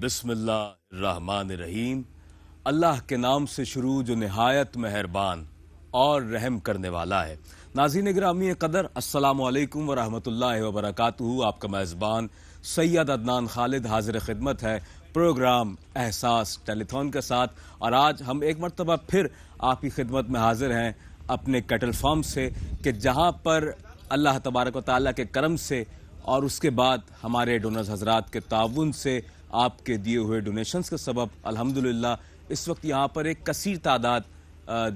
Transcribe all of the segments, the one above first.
बिस्मिल्लाहिर्रहमानिर्रहीम। अल्लाह के नाम से शुरू जो निहायत मेहरबान और रहम करने वाला है। नाज़रीन गिरामी क़दर, अस्सलामु अलैकुम व रहमतुल्लाहि व बरकातुहू। आपका मेज़बान सैयद अदनान खालिद हाजिर खिदमत है प्रोग्राम एहसास टेलीथॉन के साथ। और आज हम एक मरतबा फिर आपकी खिदमत में हाजिर हैं अपने कैटल फार्म से, कि जहाँ पर अल्लाह तबारक व तआला के करम से और उसके बाद हमारे डोनर्स हजरात के ताउन से आपके दिए हुए डोनेशंस के सबब अल्हम्दुलिल्लाह इस वक्त यहाँ पर एक कसीर तादाद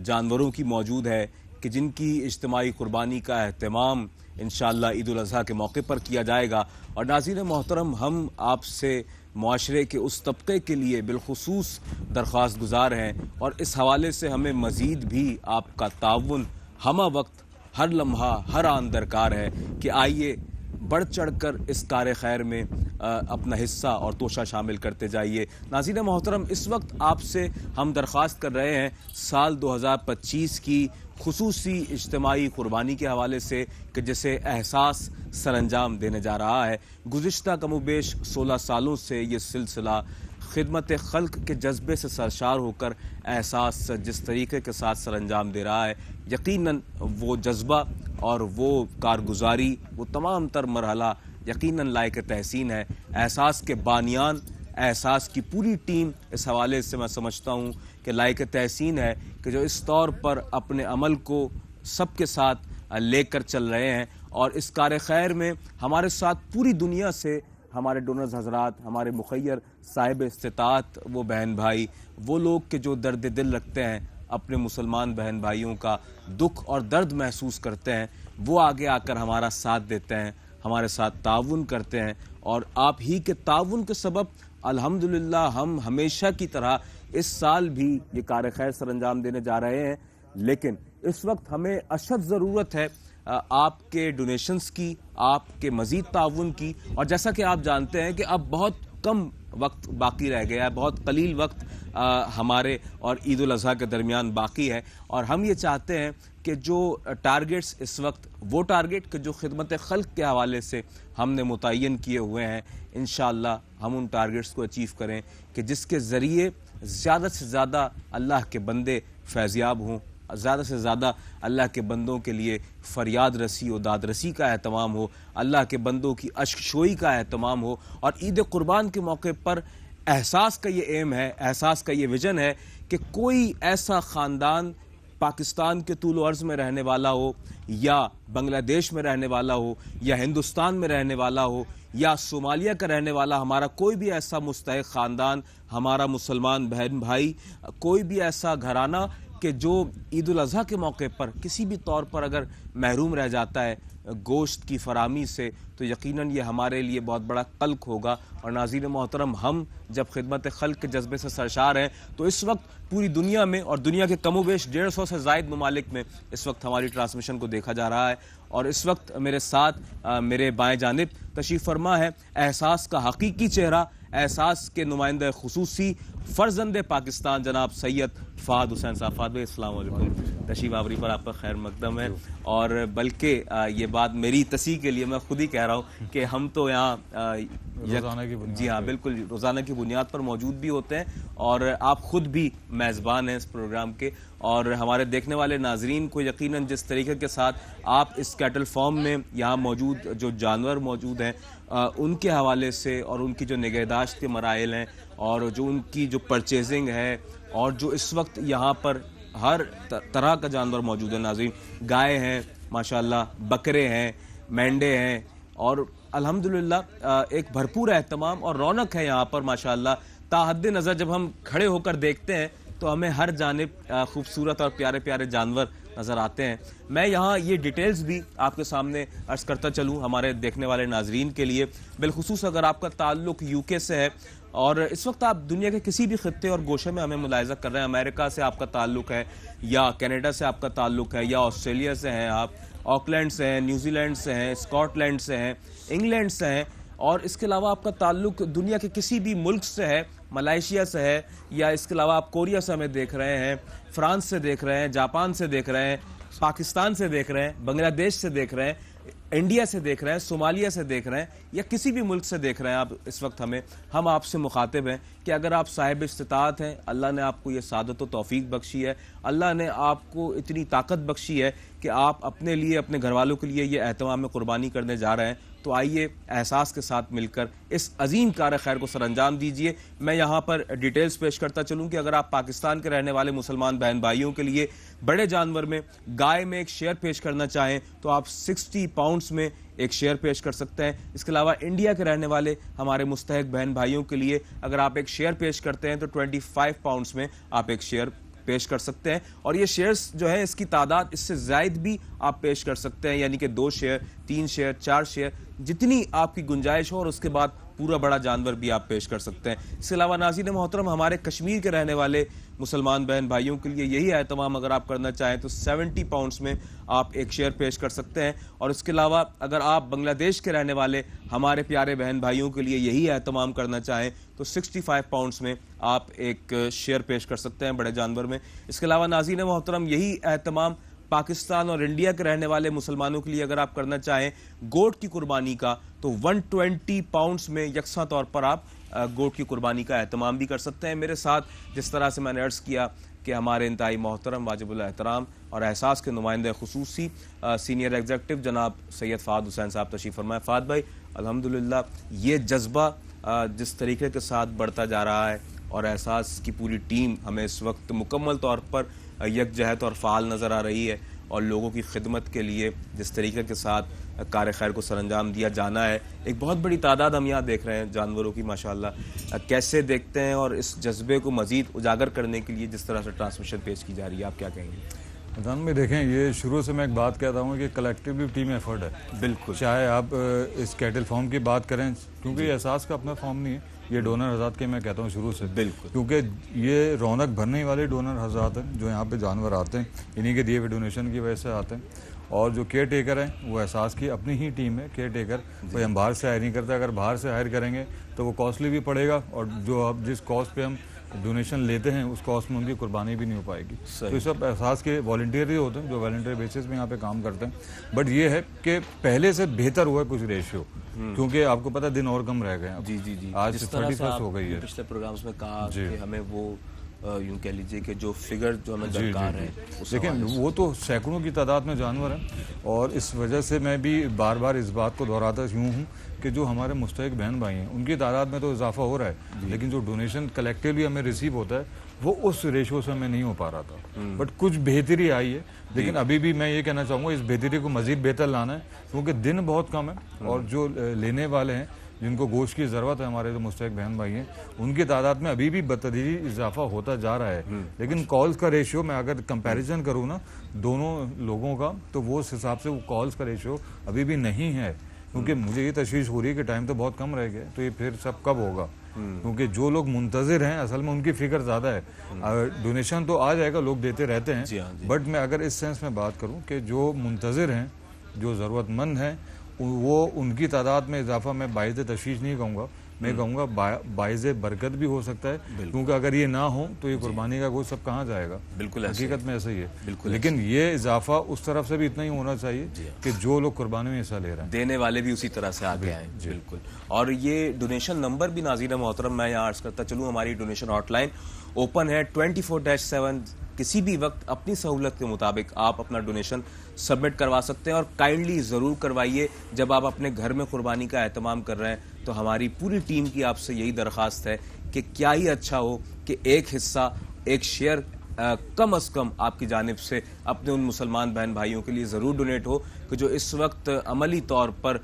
जानवरों की मौजूद है कि जिनकी इज्तिमाई कुर्बानी का एहतमाम इंशाअल्लाह ईद उल अज़हा के मौके पर किया जाएगा। और नाज़रीन मोहतरम, हम आपसे मुआशरे के उस तबके के लिए बिलखुसूस दरख्वास्त गुजार हैं और इस हवाले से हमें मज़ीद भी आपका ताउन हमा वक्त हर लम्हा हर आन दरकार है कि आइए बढ़ चढ़ कर इस कार खैर में अपना हिस्सा और तोशा शामिल करते जाइए। नाज़रीन मोहतरम, इस वक्त आपसे हम दरख्वास्त कर रहे हैं साल 2025 की खुसूसी इज्तिमाई कुर्बानी के हवाले से कि जिसे एहसास सरअंजाम देने जा रहा है। गुज़िश्ता कमोबेश 16 सालों से ये सिलसिला खिदमत खल्क के जज्बे से सरशार होकर एहसास जिस तरीके के साथ सरअंजाम दे रहा है, यकीनन वो जज्बा और वो कारगुजारी, वो तमाम तर मरहला यकीनन लायक तहसीन है। एहसास के बानियान, एहसास की पूरी टीम इस हवाले से मैं समझता हूँ कि लायक तहसीन है कि जो इस तौर पर अपने अमल को सबके साथ लेकर चल रहे हैं। और इस कार खैर में हमारे साथ पूरी दुनिया से हमारे डोनर्स हजरात, हमारे मुखैर साहिब इस्तिताअत, वो बहन भाई, वो लोग के जो दर्द दिल रखते हैं, अपने मुसलमान बहन भाइयों का दुख और दर्द महसूस करते हैं, वो आगे आकर हमारा साथ देते हैं, हमारे साथ ताउन करते हैं। और आप ही के ताउन के सबब अल्हम्दुलिल्लाह हम हमेशा की तरह इस साल भी ये कार खैर सरअंजाम देने जा रहे हैं। लेकिन इस वक्त हमें अशद ज़रूरत है आपके डोनेशंस की, आपके मज़ीद ताउन की। और जैसा कि आप जानते हैं कि अब बहुत कम वक्त बाकी रह गया है, बहुत कलील वक्त हमारे और ईद उल अज़हा के दरमियान बाकी है। और हम ये चाहते हैं कि जो टारगेट्स इस वक्त, वो टारगेट कि जो खिदमत खल्क के हवाले से हमने मुतय्यन किए हुए हैं, इंशाअल्लाह हम उन टारगेट्स को अचीव करें कि जिसके ज़रिए ज़्यादा से ज़्यादा अल्लाह के बंदे फैज़याब हों, ज़्यादा से ज़्यादा अल्लाह के बंदों के लिए फ़रियाद रसी और दाद रसी का एहतमाम हो, अल्लाह के बंदों की अश्कशोई का एहतमाम हो। और ईद कुर्बान के मौके पर एहसास का ये एम है, एहसास का ये विज़न है कि कोई ऐसा ख़ानदान पाकिस्तान के तूल अर्ज़ में रहने वाला हो, या बांग्लादेश में रहने वाला हो, या हिंदुस्तान में रहने वाला हो, या सोमालिया का रहने वाला, हमारा कोई भी ऐसा मुस्तहिक़ ख़ानदान, हमारा मुसलमान बहन भाई, कोई भी ऐसा घराना कि जो ईद उल अज़हा के मौके पर किसी भी तौर पर अगर महरूम रह जाता है गोश्त की फरामी से, तो यकीनन ये हमारे लिए बहुत बड़ा कल्क होगा। और नाज़रीन मोहतरम, हम जब खिदमत खल्क के जज्बे से सरशार हैं तो इस वक्त पूरी दुनिया में और दुनिया के कमोबेश 150 से ज़ायद ममालिक में इस वक्त हमारी ट्रांसमिशन को देखा जा रहा है। और इस वक्त मेरे साथ मेरे बाएँ जानिब तशरीफ़ फरमा है एहसास का हकीकी चेहरा, एहसास के नुमाइंदा खुसूसी फ़र्जंद पाकिस्तान जनाब सैयद फ़ाद हुसैन साहब। फ़ाद भाई अस्सलाम वालेकुम, तशरीफ़ आवरी पर आपका खैर मकदम है। और बल्कि ये बात मेरी तसीह के लिए मैं खुद ही कह रहा हूँ कि हम तो यहाँ जी हाँ बिल्कुल रोज़ाना की बुनियाद पर मौजूद भी होते हैं और आप ख़ुद भी मेज़बान हैं इस प्रोग्राम के। और हमारे देखने वाले नाजरीन को यकीनन जिस तरीके के साथ आप इस कैटल फार्म में यहाँ मौजूद जो जानवर मौजूद हैं उनके हवाले से और उनकी जो निगहदाश्त के मराइल हैं और जो उनकी जो परचेजिंग है और जो इस वक्त यहाँ पर हर तरह का जानवर मौजूद है नाज़रीन, गाय हैं माशाल्लाह, बकरे हैं, मेंढे हैं और अल्हम्दुलिल्लाह एक भरपूर एहतमाम और रौनक है यहाँ पर माशाल्लाह। ताहद्द नज़र जब हम खड़े होकर देखते हैं तो हमें हर जानिब खूबसूरत और प्यारे प्यारे जानवर नज़र आते हैं। मैं यहाँ ये डिटेल्स भी आपके सामने अर्ज़ करता चलूँ हमारे देखने वाले नाजरीन के लिए, बिलखुसूस अगर आपका ताल्लुक़ यूके से है और इस वक्त आप दुनिया के किसी भी खित्ते और गोशे में हमें मुलाहिज़ा कर रहे हैं, अमेरिका से आपका ताल्लुक़ है या कनाडा से आपका ताल्लुक़ है या ऑस्ट्रेलिया से हैं आप, ऑकलैंड से हैं, न्यूजीलैंड से हैं, स्कॉटलैंड से हैं, इंग्लैंड से हैं और इसके अलावा आपका ताल्लुक़ दुनिया के किसी भी मुल्क से है, मलेशिया से है या इसके अलावा आप कोरिया से हमें देख रहे हैं, फ्रांस से देख रहे हैं, जापान से देख रहे हैं, पाकिस्तान से देख रहे हैं, बांग्लादेश से देख रहे हैं, इंडिया से देख रहे हैं, सोमालिया से देख रहे हैं या किसी भी मुल्क से देख रहे हैं आप इस वक्त हम आपसे मुखातिब हैं कि अगर आप साहिब इस्तिताअत हैं, अल्लाह ने आपको ये सादत व तौफीक बख्शी है, अल्लाह ने आपको इतनी ताकत बख्शी है कि आप अपने लिए, अपने घर वालों के लिए ये एहतमाम में कुर्बानी करने जा रहे हैं, तो आइए एहसास के साथ मिलकर इस अजीम कार खैर को सरअंजाम दीजिए। मैं यहाँ पर डिटेल्स पेश करता चलूँ कि अगर आप पाकिस्तान के रहने वाले मुसलमान बहन भाइयों के लिए बड़े जानवर में गाय में एक शेयर पेश करना चाहें तो आप 60 पाउंड्स में एक शेयर पेश कर सकते हैं। इसके अलावा इंडिया के रहने वाले हमारे मुस्तहिक बहन भाइयों के लिए अगर आप एक शेयर पेश करते हैं तो 25 पाउंड्स में आप एक शेयर पेश कर सकते हैं। और ये शेयर्स जो है इसकी तादाद इससे ज़ायद भी आप पेश कर सकते हैं, यानी कि 2 शेयर, 3 शेयर, 4 शेयर, जितनी आपकी गुंजाइश हो, और उसके बाद पूरा बड़ा जानवर भी आप पेश कर सकते हैं। इसके अलावा नाज़रीन मोहतरम, हमारे कश्मीर के रहने वाले मुसलमान बहन भाइयों के लिए यही एहतमाम अगर आप करना चाहें तो 70 पाउंड्स में आप एक शेयर पेश कर सकते हैं। और इसके अलावा अगर आप बांग्लादेश के रहने वाले हमारे प्यारे बहन भाइयों के लिए यही एहतमाम करना चाहें तो 65 पाउंड्स में आप एक शेयर पेश कर सकते हैं बड़े जानवर में। इसके अलावा नाज़रीन मोहतरम, यही एहतमाम पाकिस्तान और इंडिया के रहने वाले मुसलमानों के लिए अगर आप करना चाहें गोट की कुर्बानी का तो 120 पाउंड्स में यकसा तौर पर आप गोट की कुर्बानी का एहतमाम भी कर सकते हैं। मेरे साथ जिस तरह से मैंने अर्ज़ किया कि हमारे इंतहाई मोहतरम, वाजिबुल एहतराम और एहसास के नुमाइंदे खुसूसी सीनियर एग्जीक्यूटिव जनाब सैयद फ़ाद हुसैन साहब तशरीफ़ फरमाए। फ़ाद भाई, अल्हम्दुलिल्लाह ये जज्बा जिस तरीके के साथ बढ़ता जा रहा है और एहसास की पूरी टीम हमें इस वक्त मुकम्मल तौर पर यकजहत और फ़ाल नज़र आ रही है और लोगों की खिदमत के लिए जिस तरीके के साथ कार खैर को सरअंजाम दिया जाना है, एक बहुत बड़ी तादाद हम यहाँ देख रहे हैं जानवरों की माशाल्लाह। कैसे देखते हैं और इस जज्बे को मज़ीद उजागर करने के लिए जिस तरह से ट्रांसमिशन पेश की जा रही है, आप क्या कहेंगे? अदान में देखें, ये शुरू से मैं एक बात कहता हूँ कि कलेक्टिवली टीम एफर्ट है। बिल्कुल, चाहे आप इस कैटल फॉर्म की बात करें, क्योंकि एहसास का अपना फॉर्म नहीं है, ये डोनर हज़रात के मैं कहता हूँ शुरू से। बिल्कुल, क्योंकि ये रौनक भरने वाले डोनर हज़रात हैं जो यहाँ पे जानवर आते हैं, इन्हीं के दिए हुए डोनेशन की वजह से आते हैं। और जो केयर टेकर हैं वो एहसास की अपनी ही टीम है। केयर टेकर कोई हम बाहर से हायर नहीं करते, अगर बाहर से हायर करेंगे तो वो कॉस्टली भी पड़ेगा और जो अब जिस कॉस्ट पे हम डोनेशन लेते हैं उस कॉस्ट में उनकी कुर्बानी भी नहीं हो पाएगी। तो ये सब एहसास के वॉलंटियर ही होते हैं जो वॉलंटियर बेसिस पे यहाँ पे काम करते हैं। बट ये है कि पहले से बेहतर हुआ है कुछ रेशियो, क्योंकि आपको पता है दिन और कम रह गए हैं। जी जी जी, आज 31 हो गई है। पिछले प्रोग्राम्स में कहा कि हमें वो यूं कह लीजिए कि जो फिगर जो हमें दरकार है, लेकिन वो तो सैकड़ों की तादाद में जानवर हैं। और इस वजह से मैं भी बार बार इस बात को दोहराता यूँ हूँ कि जो हमारे मुस्तहिक बहन भाई हैं उनकी तादाद में तो इजाफा हो रहा है, लेकिन जो डोनेशन कलेक्टिवली हमें रिसीव होता है वो उस रेशो से हमें नहीं हो पा रहा था। बट कुछ बेहतरी आई है, लेकिन अभी भी मैं ये कहना चाहूँगा इस बेहतरी को मजीद बेहतर लाना है, क्योंकि दिन बहुत कम है और जो लेने वाले हैं जिनको गोश्त की ज़रूरत है, हमारे जो मुस्तहिक बहन भाई हैं, उनकी तादाद में अभी भी बतदरीजी इजाफा होता जा रहा है। लेकिन कॉल्स का रेशियो मैं अगर कंपैरिजन करूँ ना दोनों लोगों का, तो वो उस हिसाब से वो कॉल्स का रेशियो अभी भी नहीं है। क्योंकि मुझे ये तशवीश हो रही है कि टाइम तो बहुत कम रह गया, तो ये फिर सब कब होगा? क्योंकि जो लोग मुंतज़िर हैं असल में उनकी फिक्र ज़्यादा है। डोनेशन तो आ जाएगा, लोग देते रहते हैं, बट मैं अगर इस सेंस में बात करूँ कि जो मुंतज़िर हैं, जो ज़रूरतमंद हैं, वो उनकी तादाद में इजाफा मैं बाइज़ तशवीश नहीं कहूँगा, मैं कहूँगा बाइज़ बरकत भी हो सकता है। क्योंकि अगर ये ना हो तो ये कुर्बानी का गोश्त सब कहाँ जाएगा? बिल्कुल, हकीकत में ऐसा ही है। बिल्कुल, लेकिन ये इजाफा उस तरफ से भी इतना ही होना चाहिए कि जो लोग कुर्बानी में हिस्सा ले रहे हैं, देने वाले भी उसी तरह से आगे आए। बिल्कुल। और ये डोनेशन नंबर भी नाज़रीन मोहतरम मैं यहाँ अर्ज करता चलूँ, हमारी डोनेशन हॉटलाइन ओपन है 24/7। किसी भी वक्त अपनी सहूलत के मुताबिक आप अपना डोनेशन सबमिट करवा सकते हैं और काइंडली ज़रूर करवाइए। जब आप अपने घर में कुर्बानी का एहतमाम कर रहे हैं तो हमारी पूरी टीम की आपसे यही दरख्वास्त है कि क्या ही अच्छा हो कि एक हिस्सा, एक शेयर कम अज़ कम आपकी जानिब से अपने उन मुसलमान बहन भाइयों के लिए ज़रूर डोनेट हो कि जो इस वक्त अमली तौर पर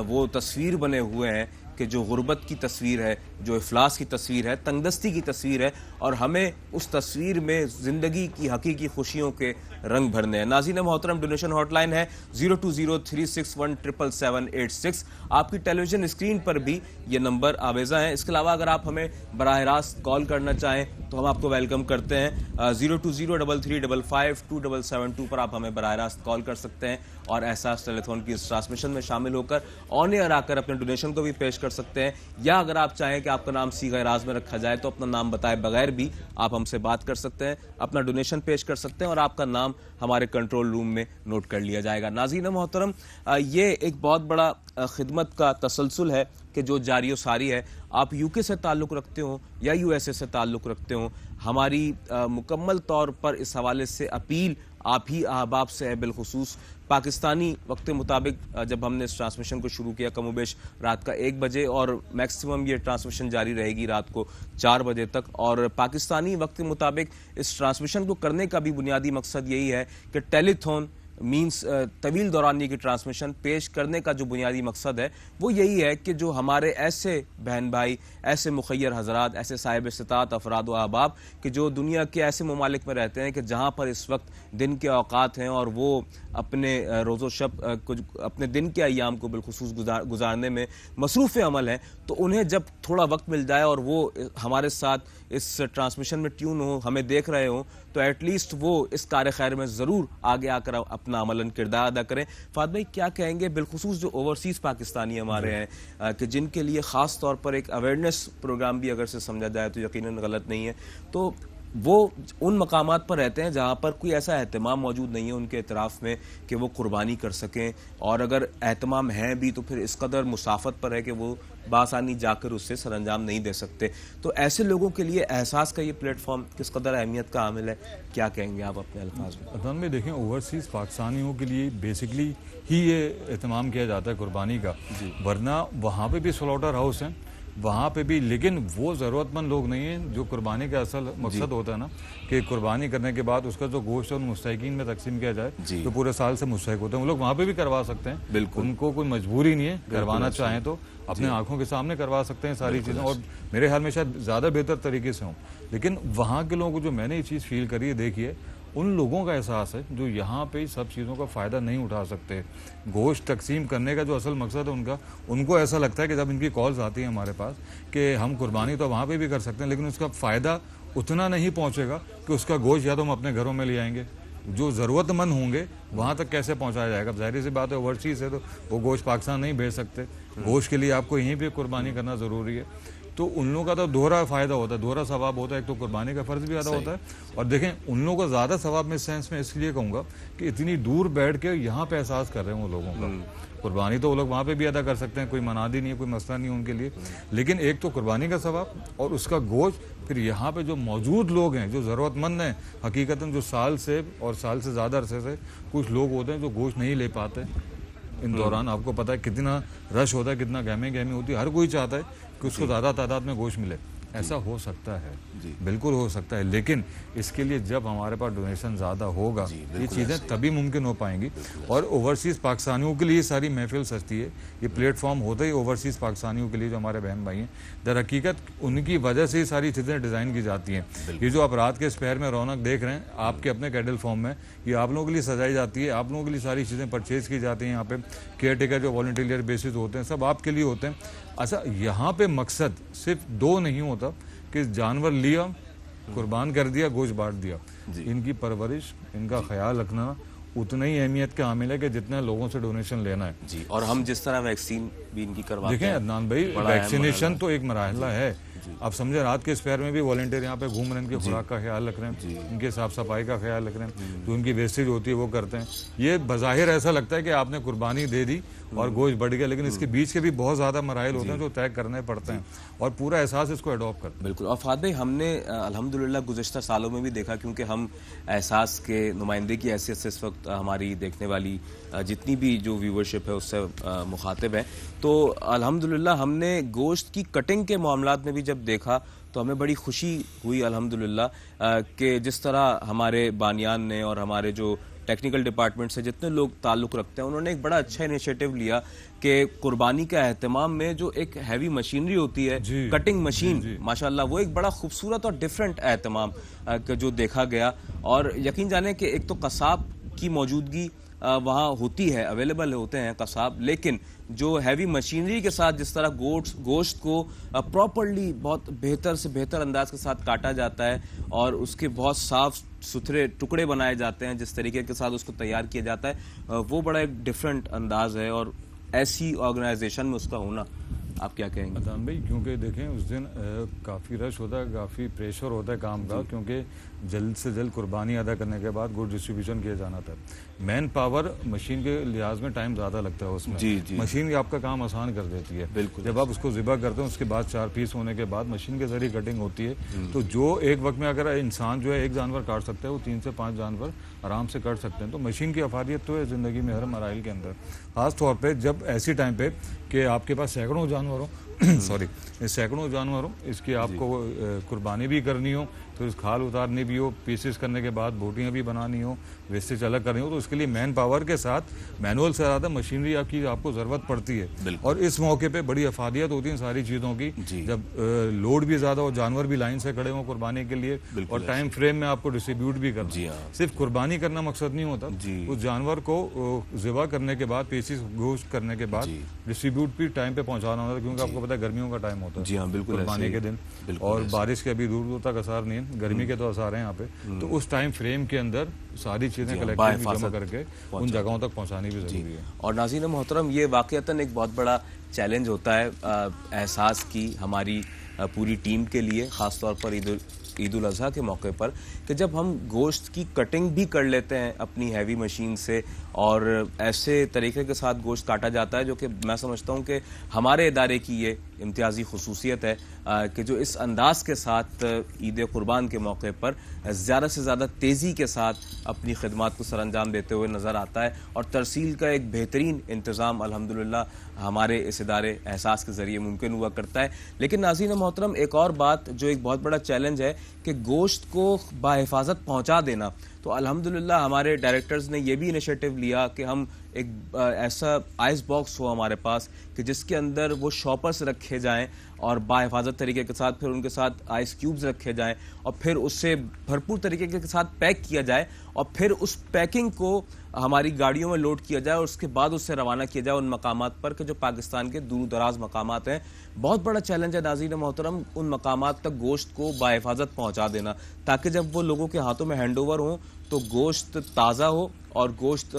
वो तस्वीर बने हुए हैं कि जो गुर्बत की तस्वीर है, जो इफलास की तस्वीर है, तंगदस्ती की तस्वीर है, और हमें उस तस्वीर में ज़िंदगी की हकीकी खुशियों के रंग भरने हैं। नाज़रीन मोहतरम, डोनेशन हॉटलाइन है 0203617786। आपकी टेलीविज़न स्क्रीन पर भी ये नंबर आवेज़ा है। इसके अलावा अगर आप हमें बराह रास्त कॉल करना चाहें तो हम आपको वेलकम करते हैं। 020335527772 पर आप हमें बराह रास्त कॉल कर सकते हैं और एहसास टेलीफोन की इस ट्रांसमिशन में शामिल होकर ऑन एयर आकर अपने डोनेशन को भी पेश कर सकते हैं। या अगर आप चाहें कि कि आपका नाम सीगा राज में रखा जाए, तो अपना नाम बताए बगैर भी आप हमसे बात कर सकते हैं, अपना डोनेशन पेश कर सकते हैं और आपका नाम हमारे कंट्रोल रूम में नोट कर लिया जाएगा। नाज़रीन मोहतरम, ये एक बहुत बड़ा खिदमत का तसलसल है कि जो जारी सारी है। आप यूके से ताल्लुक़ रखते हो या यूएसए से ताल्लुक़ रखते हो, हमारी मुकम्मल तौर पर इस हवाले से अपील आप ही अहबाब से है। बिलखुसूस पाकिस्तानी वक्त मुताबिक जब हमने इस ट्रांसमिशन को शुरू किया कमोबेश रात का 1 बजे, और मैक्सिमम ये ट्रांसमिशन जारी रहेगी रात को 4 बजे तक। और पाकिस्तानी वक्त मुताबिक इस ट्रांसमिशन को करने का भी बुनियादी मकसद यही है कि टेलीथॉन मीन्स तवील दौरानी की ट्रांसमिशन पेश करने का जो बुनियादी मकसद है वो यही है कि जो हमारे ऐसे बहन भाई, ऐसे मुखय्यर हजरात, ऐसे साहिब इस्तात अफराद व अहबाब कि जो दुनिया के ऐसे ममालिक में रहते हैं कि जहाँ पर इस वक्त दिन के औकात हैं और वो अपने रोज़ो शब अपने दिन के अयाम को बिलखुसूस गुजारने में मसरूफ़ अमल हैं, तो उन्हें जब थोड़ा वक्त मिल जाए और वो हमारे साथ इस ट्रांसमिशन में ट्यून हो, हमें देख रहे हो, तो एटलीस्ट वो इस कार खैर में ज़रूर आगे आकर अपना अमलन किरदार अदा करें। फाद भाई क्या कहेंगे बिलखुसूस जो ओवरसीज़ पाकिस्तानी हमारे हैं कि जिनके लिए ख़ास तौर पर एक अवेयरनेस प्रोग्राम भी अगर से समझा जाए तो यकीनन गलत नहीं है, तो वो उन मकामात पर रहते हैं जहाँ पर कोई ऐसा एहतमाम मौजूद नहीं है उनके इतराफ़ में कि वो कुर्बानी कर सकें, और अगर एहतमाम है भी तो फिर इस कदर मुसाफत पर है कि वो बासानी जाकर उससे सरअंजाम नहीं दे सकते। तो ऐसे लोगों के लिए एहसास का ये प्लेटफॉर्म किस कदर अहमियत का हामिल है, क्या कहेंगे आप अपने अल्फाज में? अदनान में देखें, ओवरसीज़ पाकिस्तानियों के लिए बेसिकली ही ये एहतमाम किया जाता है कुर्बानी का, वरना वहाँ पे भी स्लॉटर हाउस हैं वहाँ पे भी, लेकिन वो ज़रूरतमंद लोग नहीं हैं जो कुर्बानी का असल मकसद होता है ना कि कुर्बानी करने के बाद उसका जो गोश्त है उन मुस्तहिकीन में तकसीम किया जाए, तो पूरे साल से मुस्तहिक होते हैं वो लोग, वहाँ पे भी करवा सकते हैं। बिल्कुल, उनको कोई मजबूरी नहीं है, करवाना चाहें तो अपने आंखों के सामने करवा सकते हैं सारी चीज़ें, और मेरे ख्याल में शायद ज़्यादा बेहतर तरीके से हों। लेकिन वहाँ के लोगों को जो मैंने ये चीज़ फील करी है, देखिए उन लोगों का एहसास है जो यहाँ पे सब चीज़ों का फ़ायदा नहीं उठा सकते। गोश्त तकसीम करने का जो असल मकसद है उनका, उनको ऐसा लगता है कि जब इनकी कॉल्स आती हैं हमारे पास कि हम कुर्बानी तो वहाँ पे भी कर सकते हैं, लेकिन उसका फ़ायदा उतना नहीं पहुँचेगा कि उसका गोश्त या तो हम अपने घरों में ले आएंगे, जो ज़रूरतमंद होंगे वहाँ तक कैसे पहुँचाया जाएगा। ज़ाहिर सी बात है ओवरसीज़ है तो वो गोश्त पाकिस्तान नहीं भेज सकते, गोश्त के लिए आपको यहीं पर कुर्बानी करना ज़रूरी है। तो उन लोगों का तो दोहरा फ़ायदा होता है, दोहरा सवाब होता है, एक तो कुर्बानी का फ़र्ज भी अदा होता है, और देखें उन लोगों को ज़्यादा सवाब में इस सेंस में इसलिए कहूँगा कि इतनी दूर बैठ के यहाँ पे एहसास कर रहे हैं वो लोगों का। कुर्बानी तो वो लोग वहाँ पे भी अदा कर सकते हैं, कोई मनादी नहीं है, कोई मसला नहीं है उनके लिए, लेकिन एक तो कुर्बानी का सवाब और उसका गोश्त, फिर यहाँ पे जो मौजूद लोग हैं जो ज़रूरतमंद हैं, हकीकतन जो साल से ज़्यादा अरसे से कुछ लोग होते हैं जो गोश्त नहीं ले पाते इन दौरान, आपको पता है कितना रश होता है, कितना गहमी होती है, हर कोई चाहता है कि उसको ज़्यादा तादाद में गोश्त मिले। ऐसा हो सकता है, बिल्कुल हो सकता है, लेकिन इसके लिए जब हमारे पास डोनेशन ज़्यादा होगा ये चीज़ें तभी मुमकिन हो पाएंगी। और ओवरसीज़ पाकिस्तानियों के लिए सारी महफिल सस्ती है, ये प्लेटफॉर्म होता ही ओवरसीज़ पाकिस्तानियों के लिए जो हमारे बहन भाई हैं, दर हकीकत उनकी वजह से ही सारी चीज़ें डिज़ाइन की जाती हैं। ये जो आप रात के स्पेयर में रौनक देख रहे हैं आपके अपने कैडल फॉर्म में, ये आप लोगों के लिए सजाई जाती है, आप लोगों के लिए सारी चीज़ें परचेज़ की जाती हैं। यहाँ पे केयर टेकर जो वॉलंटियर बेसिस होते हैं सब आपके लिए होते हैं। अच्छा, यहाँ पे मकसद सिर्फ दो नहीं होता कि जानवर लिया, कुर्बान कर दिया, गोश्त बांट दिया, इनकी परवरिश, इनका ख्याल रखना उतना ही अहमियत का हामिल है कि जितना लोगों से डोनेशन लेना है। जी, और हम जिस तरह वैक्सीन भी इनकी करवाते हैं। देखें अदनान भाई, वैक्सीनेशन तो एक मरहला है, आप समझे रात के स्पेयर में भी वॉलंटियर यहाँ पे घूम रहे हैं, इनके खुराक का ख्याल रख रहे हैं, इनके साफ सफाई का ख्याल रख रहे हैं, जो उनकी वेस्टेज होती है वो करते हैं। ये बज़ाहिर ऐसा लगता है कि आपने कुर्बानी दे दी और गोश्त बढ़ गया, लेकिन इसके बीच के भी बहुत ज़्यादा मराइल होते हैं जो तय करने पड़ते हैं, और पूरा एहसास इसको अडॉप्ट करते हैं। बिल्कुल, और फाद भाई हमने अल्हम्दुलिल्लाह गुज़श्ता सालों में भी देखा, क्योंकि हम एहसास के नुमाइंदे की हैसियत से इस वक्त हमारी देखने वाली जितनी भी जो व्यूवरशिप है उससे मुखातिब है, तो अल्हम्दुलिल्लाह हमने गोश्त की कटिंग के मामलात में भी जब देखा तो हमें बड़ी खुशी हुई अल्हम्दुलिल्लाह कि जिस तरह हमारे बानियान ने और हमारे जो टेक्निकल डिपार्टमेंट से जितने लोग ताल्लुक़ रखते हैं उन्होंने एक बड़ा अच्छा इनिशिएटिव लिया कि कुर्बानी का एहतमाम में जो एक हैवी मशीनरी होती है, कटिंग मशीन, माशाल्लाह वो एक बड़ा खूबसूरत और डिफरेंट एहतमाम जो देखा गया। और यकीन जाने कि एक तो कसाब की मौजूदगी वहाँ होती है, अवेलेबल होते हैं कसाब, लेकिन जो हैवी मशीनरी के साथ जिस तरह गोश्त को प्रॉपर्ली बहुत बेहतर से बेहतर अंदाज के साथ काटा जाता है और उसके बहुत साफ सुथरे टुकड़े बनाए जाते हैं, जिस तरीके के साथ उसको तैयार किया जाता है, वो बड़ा एक डिफरेंट अंदाज है, और ऐसी ऑर्गेनाइजेशन में उसका होना आप क्या कहेंगे? अदान भाई, क्योंकि देखें उस दिन काफ़ी रश होता है, काफ़ी प्रेशर होता है काम का, क्योंकि जल्द से जल्द कुर्बानी अदा करने के बाद गुड डिस्ट्रीब्यूशन किया जाना था। मैन पावर मशीन के लिहाज में टाइम ज़्यादा लगता है उसमें। जी। मशीन आपका काम आसान कर देती है। बिल्कुल। जब आप उसको ज़िबा करते हैं उसके बाद 4 पीस होने के बाद मशीन के ज़रिए कटिंग होती है, तो जो एक वक्त में अगर इंसान जो है एक जानवर काट सकता है, वो 3 से 5 जानवर आराम से काट सकते हैं। तो मशीन की अफादियत तो है ज़िंदगी में हर मराइल के अंदर, ख़ास तौर पे जब ऐसी टाइम पे कि आपके पास सैकड़ों जानवर हो सॉरी सैकड़ों जानवर हो, इसकी आपको कुर्बानी भी करनी हो, तो इस खाल उतारनी भी हो, पीसेस करने के बाद बोटियाँ भी बनानी हो, वेस्टेज अलग करनी हो, तो उसके लिए मैन पावर के साथ मैनुअल से ज़्यादा मशीनरी आपको ज़रूरत पड़ती है। और इस मौके पे बड़ी अफादियत होती है सारी चीज़ों की, जब लोड भी ज़्यादा हो, जानवर भी लाइन से खड़े हों कुर्बानी के लिए, और टाइम फ्रेम में आपको डिस्ट्रीब्यूट भी करना। सिर्फ कुर्बानी करना मकसद नहीं होता, उस जानवर को ज़िबा करने के बाद, पीसेस गोश्त करने के बाद डिस्ट्रीब्यूट भी टाइम पे पहुँचाना होता है, क्योंकि आपको पता है गर्मियों का टाइम होता है। जी हाँ, बिल्कुल कुर्बानी के दिन, और बारिश के अभी दूर दूर तक असर नहीं है, गर्मी के तो असर है यहाँ पे। तो उस टाइम फ्रेम के अंदर सारी चीज़ें कलेक्टिव जमा करके उन जगहों तक पहुँचानी भी ज़रूरी है। और नाज़रीन मोहतरम, ये वाक़ईतन एक बहुत बड़ा चैलेंज होता है एहसास की हमारी पूरी टीम के लिए, ख़ास तौर पर ईद उल अज़हा के मौके पर, कि जब हम गोश्त की कटिंग भी कर लेते हैं अपनी हैवी मशीन से, और ऐसे तरीके के साथ गोश्त काटा जाता है जो कि मैं समझता हूँ कि हमारे इदारे की ये इम्तियाज़ी खुसूसियत है कि जो इस अंदाज के साथ ईद कुर्बान के मौके पर ज़्यादा से ज़्यादा तेज़ी के साथ अपनी खिदमात को सरअंजाम देते हुए नज़र आता है, और तरसील का एक बेहतरीन इंतज़ाम अल्हम्दुलिल्लाह हमारे इस इदारे एहसास के ज़रिए मुमकिन हुआ करता है। लेकिन नाज़रीन मोहतरम, एक और बात जो एक बहुत बड़ा चैलेंज है कि गोश्त को बाहिफाजत पहुँचा देना। तो अल्हम्दुलिल्लाह हमारे डायरेक्टर्स ने यह भी इनिशिएटिव लिया कि हम एक ऐसा आइस बॉक्स हो हमारे पास कि जिसके अंदर वो शॉपर्स रखे जाएं, और बाहिफाजत तरीके के साथ फिर उनके साथ आइस क्यूब्स रखे जाएं, और फिर उससे भरपूर तरीके के साथ पैक किया जाए, और फिर उस पैकिंग को हमारी गाड़ियों में लोड किया जाए, और उसके बाद उससे रवाना किया जाए उन मकामात पर कि जो पाकिस्तान के दूर दराज मकामात हैं। बहुत बड़ा चैलेंज है नाज़रीन मोहतरम उन मकामात तक गोश्त को बाहिफाजत पहुँचा देना, ताकि जब वो लोगों के हाथों में हैंड ओवर हो तो गोश्त ताज़ा हो और गोश्त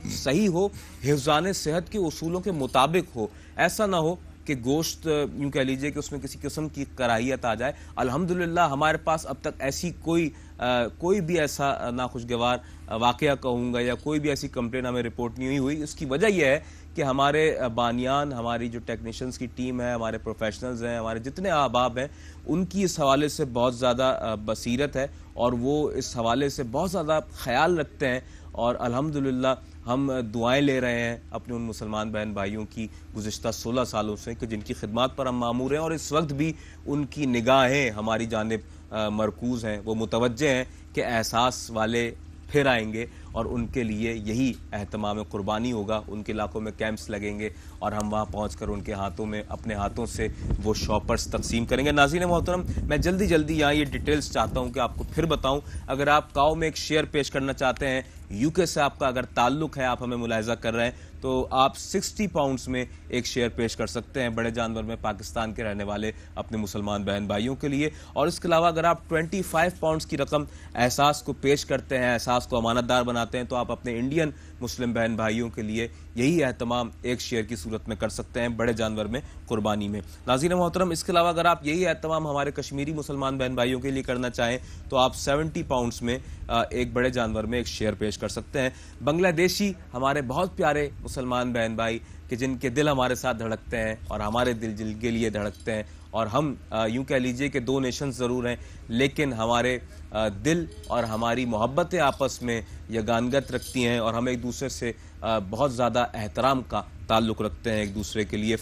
सही हो, हिफ्ज़ाने सेहत के उसूलों के मुताबिक हो। ऐसा ना हो कि गोश्त यूँ कह लीजिए कि उसमें किसी किस्म की कराहियत आ जाए। अल्हम्दुलिल्लाह हमारे पास अब तक ऐसी कोई भी ऐसा नाखुशगवार वाक़या कहूँगा या कोई भी ऐसी कंप्लेन हमें रिपोर्ट नहीं हुई। इसकी वजह यह है कि हमारे बानियान, हमारी जो टेक्नीशियंस की टीम है, हमारे प्रोफेशनल्स हैं, हमारे जितने अहबाब हैं, उनकी इस हवाले से बहुत ज़्यादा बसीरत है, और वो इस हवाले से बहुत ज़्यादा ख्याल रखते हैं। और अल्हम्दुलिल्लाह हम दुआएं ले रहे हैं अपने उन मुसलमान बहन भाइयों की गुज़िश्ता 16 सालों से कि जिनकी खिदमत पर हम मामूर हैं, और इस वक्त भी उनकी निगाहें हमारी जानिब मरकूज़ हैं, वो मुतवज्जे हैं कि एहसास वाले फिर आएंगे, और उनके लिए यही एहतमाम कुर्बानी होगा। उनके इलाकों में कैंप्स लगेंगे, और हम वहाँ पहुँचकर उनके हाथों में अपने हाथों से वो शॉपर्स तकसीम करेंगे। नाज़रीन मोहतरम, मैं जल्दी यहाँ ये डिटेल्स चाहता हूँ कि आपको फिर बताऊँ। अगर आप काओ में एक शेयर पेश करना चाहते हैं, यूके से आपका अगर ताल्लुक़ है, आप हमें मुलाहिज़ा कर रहे हैं, तो आप 60 पाउंड्स में एक शेयर पेश कर सकते हैं बड़े जानवर में पाकिस्तान के रहने वाले अपने मुसलमान बहन भाइयों के लिए। और इसके अलावा अगर आप 25 पाउंड्स की रकम एहसास को पेश करते हैं, एहसास को अमानतदार बनाते हैं, तो आप अपने इंडियन मुस्लिम बहन भाइयों के लिए यही एहतमाम एक शेयर की सूरत में कर सकते हैं बड़े जानवर में कुर्बानी में। नाज़रीन मोहतरम, इसके अलावा अगर आप यही एहतमाम हमारे कश्मीरी मुसलमान बहन भाइयों के लिए करना चाहें, तो आप 70 पाउंड्स में एक बड़े जानवर में एक शेयर पेश कर सकते हैं। बांग्लादेशी हमारे बहुत प्यारे मुसलमान बहन भाई कि जिनके दिल हमारे साथ धड़कते हैं और हमारे दिल के लिए धड़कते हैं, और हम यूँ कह लीजिए कि 2 नेशन ज़रूर हैं, लेकिन हमारे दिल और हमारी मोहब्बतें आपस में यगानगत रखती हैं, और हम एक दूसरे से बहुत ज़्यादा एहतराम का ताल्लुक़ रखते हैं एक दूसरे के लिए।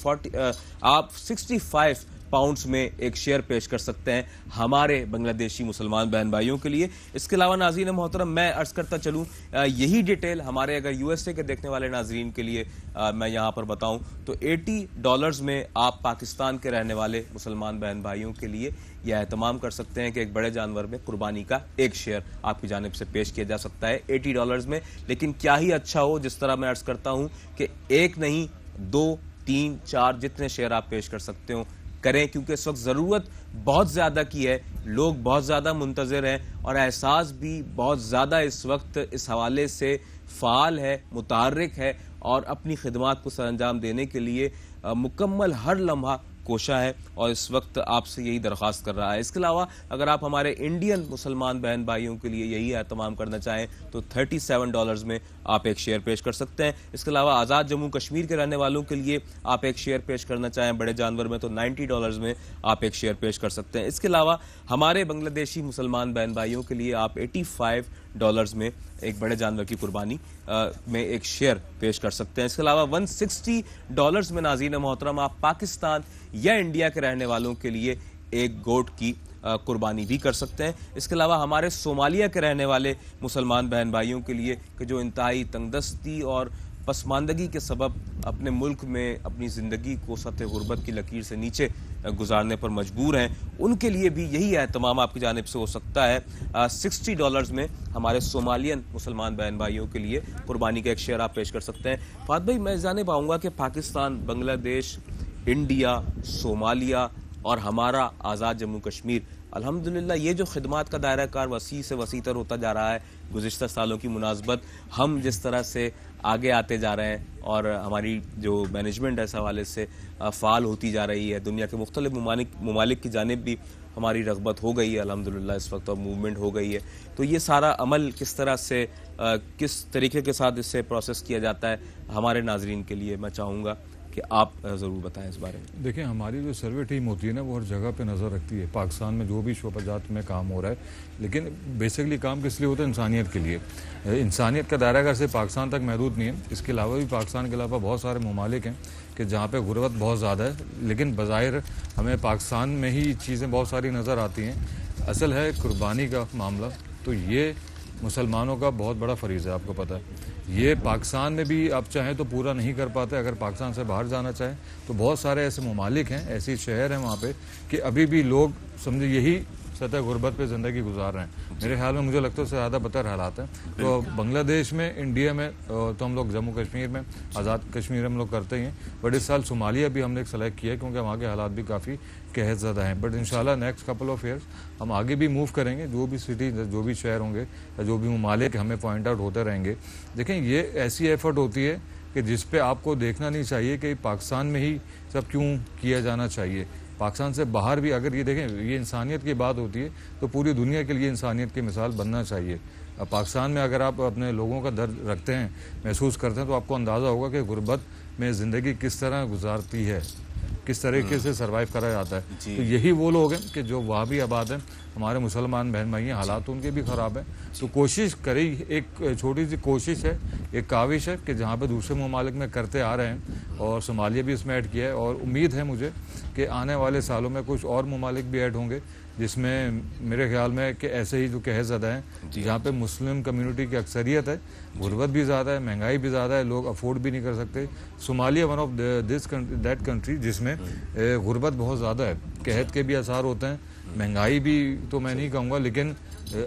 आप 65 पाउंड्स में एक शेयर पेश कर सकते हैं हमारे बांग्लादेशी मुसलमान बहन भाइयों के लिए। इसके अलावा नाज़रीन मोहतरम, मैं अर्ज़ करता चलूँ, यही डिटेल हमारे अगर यूएसए के देखने वाले नाज़रीन के लिए मैं यहाँ पर बताऊँ तो $80 में आप पाकिस्तान के रहने वाले मुसलमान बहन भाइयों के लिए यह एहतमाम कर सकते हैं कि एक बड़े जानवर में कुर्बानी का एक शेयर आपकी जानिब से पेश किया जा सकता है $80 में। लेकिन क्या ही अच्छा हो, जिस तरह मैं अर्ज़ करता हूँ कि एक नहीं 2, 3, 4 जितने शेयर आप पेश कर सकते हो करें, क्योंकि इस वक्त ज़रूरत बहुत ज़्यादा की है, लोग बहुत ज़्यादा मुंतज़िर हैं, और एहसास भी बहुत ज़्यादा इस वक्त इस हवाले से फ़ाल है, मुतहर्रिक है और अपनी खिदमात को सरअंजाम देने के लिए मुकम्मल हर लम्हा कोशा है और इस वक्त आपसे यही दरख्वास्त कर रहा है। इसके अलावा अगर आप हमारे इंडियन मुसलमान बहन भाइयों के लिए यही एहतमाम करना चाहें तो $37 में आप एक शेयर पेश कर सकते हैं। इसके अलावा आज़ाद जम्मू कश्मीर के रहने वालों के लिए आप एक शेयर पेश करना चाहें बड़े जानवर में तो $90 में आप एक शेयर पेश कर सकते हैं। इसके अलावा हमारे बांग्लादेशी मुसलमान बहन भाइयों के लिए आप $85 में एक बड़े जानवर की कुर्बानी में एक शेयर पेश कर सकते हैं। इसके अलावा $160 में नाज़रीन मोहतरम आप पाकिस्तान या इंडिया के रहने वालों के लिए एक गोट की कुर्बानी भी कर सकते हैं। इसके अलावा हमारे सोमालिया के रहने वाले मुसलमान बहन भाइयों के लिए कि जो इंतहाई तंगदस्ती और पसमानदगी के सबब अपने मुल्क में अपनी ज़िंदगी को सतह गुर्बत की लकीर से नीचे गुजारने पर मजबूर हैं, उनके लिए भी यही एहतमाम आपकी जानिब से हो सकता है। $60 में हमारे सोमालियन मुसलमान बहन भाइयों के लिए कुर्बानी का एक शेयर आप पेश कर सकते हैं। फात भाई, मैं जाने पाऊँगा कि पाकिस्तान, बांग्लादेश, इंडिया, सोमालिया और हमारा आज़ाद जम्मू कश्मीर, अल्हम्दुलिल्लाह ये जो खिदमात का दायरा कार वसी से वसीतर होता जा रहा है गुज़िश्ता सालों की मुनासबत, हम जिस तरह से आगे आते जा रहे हैं और हमारी जो मैनेजमेंट है इस हवाले से फ़ाल होती जा रही है, दुनिया के मुख्तलिफ ममालिक की जानिब भी हमारी रग़बत हो गई है अल्हम्दुलिल्लाह इस वक्त, और मूवमेंट हो गई है। तो ये सारा अमल किस तरह से किस तरीके के साथ इससे प्रोसेस किया जाता है हमारे नाजरीन के लिए मैं चाहूँगा कि आप ज़रूर बताएं इस बारे में। देखिए, हमारी जो सर्वे टीम होती है ना, वो हर जगह पे नज़र रखती है पाकिस्तान में जो भी शोबाजात में काम हो रहा है, लेकिन बेसिकली काम किस लिए होता है? इंसानियत के लिए। इंसानियत का दायरा अगर सिर्फ पाकिस्तान तक महदूद नहीं है, इसके अलावा भी पाकिस्तान के अलावा बहुत सारे ममालिक हैं कि जहाँ पे गुर्बत बहुत ज़्यादा है, लेकिन बज़ाहिर हमें पाकिस्तान में ही चीज़ें बहुत सारी नज़र आती हैं। असल है कुर्बानी का मामला, तो ये मुसलमानों का बहुत बड़ा फरीज़ है, आपको पता है। ये पाकिस्तान में भी आप चाहें तो पूरा नहीं कर पाते, अगर पाकिस्तान से बाहर जाना चाहें तो बहुत सारे ऐसे ममालिक हैं, ऐसे शहर हैं वहाँ पे कि अभी भी लोग समझे यही सतह गुर्बत पे ज़िंदगी गुजार रहे हैं। मेरे ख्याल में मुझे लगता है उससे ज़्यादा बदतर हालात हैं। तो बांग्लादेश में, इंडिया में तो हम लोग जम्मू कश्मीर में, आज़ाद कश्मीर हम लोग करते ही हैं, बट इस साल सोमालिया भी हमने सेलेक्ट किया है क्योंकि वहाँ के हालात भी काफ़ी कहत ज़्यादा हैं। बट इंशाल्लाह नेक्स्ट कपल ऑफ ईयर्स हम आगे भी मूव करेंगे, जो भी सिटी, जो भी शहर होंगे या जो भी ममालिक हमें पॉइंट आउट होते रहेंगे। देखें, ये ऐसी एफर्ट होती है कि जिस पे आपको देखना नहीं चाहिए कि पाकिस्तान में ही सब क्यों किया जाना चाहिए। पाकिस्तान से बाहर भी अगर ये देखें, ये इंसानियत की बात होती है तो पूरी दुनिया के लिए इंसानियत की मिसाल बनना चाहिए। अब पाकिस्तान में अगर आप अपने लोगों का दर्द रखते हैं, महसूस करते हैं, तो आपको अंदाज़ा होगा कि गुर्बत में ज़िंदगी किस तरह गुजारती है, किस तरीके से सर्वाइव करा जाता है। तो यही वो लोग हैं कि जो वहाँ भी आबाद हैं, हमारे मुसलमान बहन भाई हैं, हालात उनके भी ख़राब हैं। तो कोशिश करी, एक छोटी सी कोशिश है, एक काविश है कि जहाँ पे दूसरे ममालिक में करते आ रहे हैं और सोमालिया भी इसमें ऐड किया है, और उम्मीद है मुझे कि आने वाले सालों में कुछ और ममालिक भी ऐड होंगे, जिसमें मेरे ख्याल में कि ऐसे ही जो कहत ज़्यादा हैं, जहाँ पे मुस्लिम कम्युनिटी की अक्सरियत है, गुर्बत भी ज़्यादा है, महंगाई भी ज़्यादा है, लोग अफोर्ड भी नहीं कर सकते। Somalia one of that country जिसमें गुर्बत बहुत ज़्यादा है, कहत के भी असर होते हैं, महंगाई भी तो मैं नहीं कहूँगा, लेकिन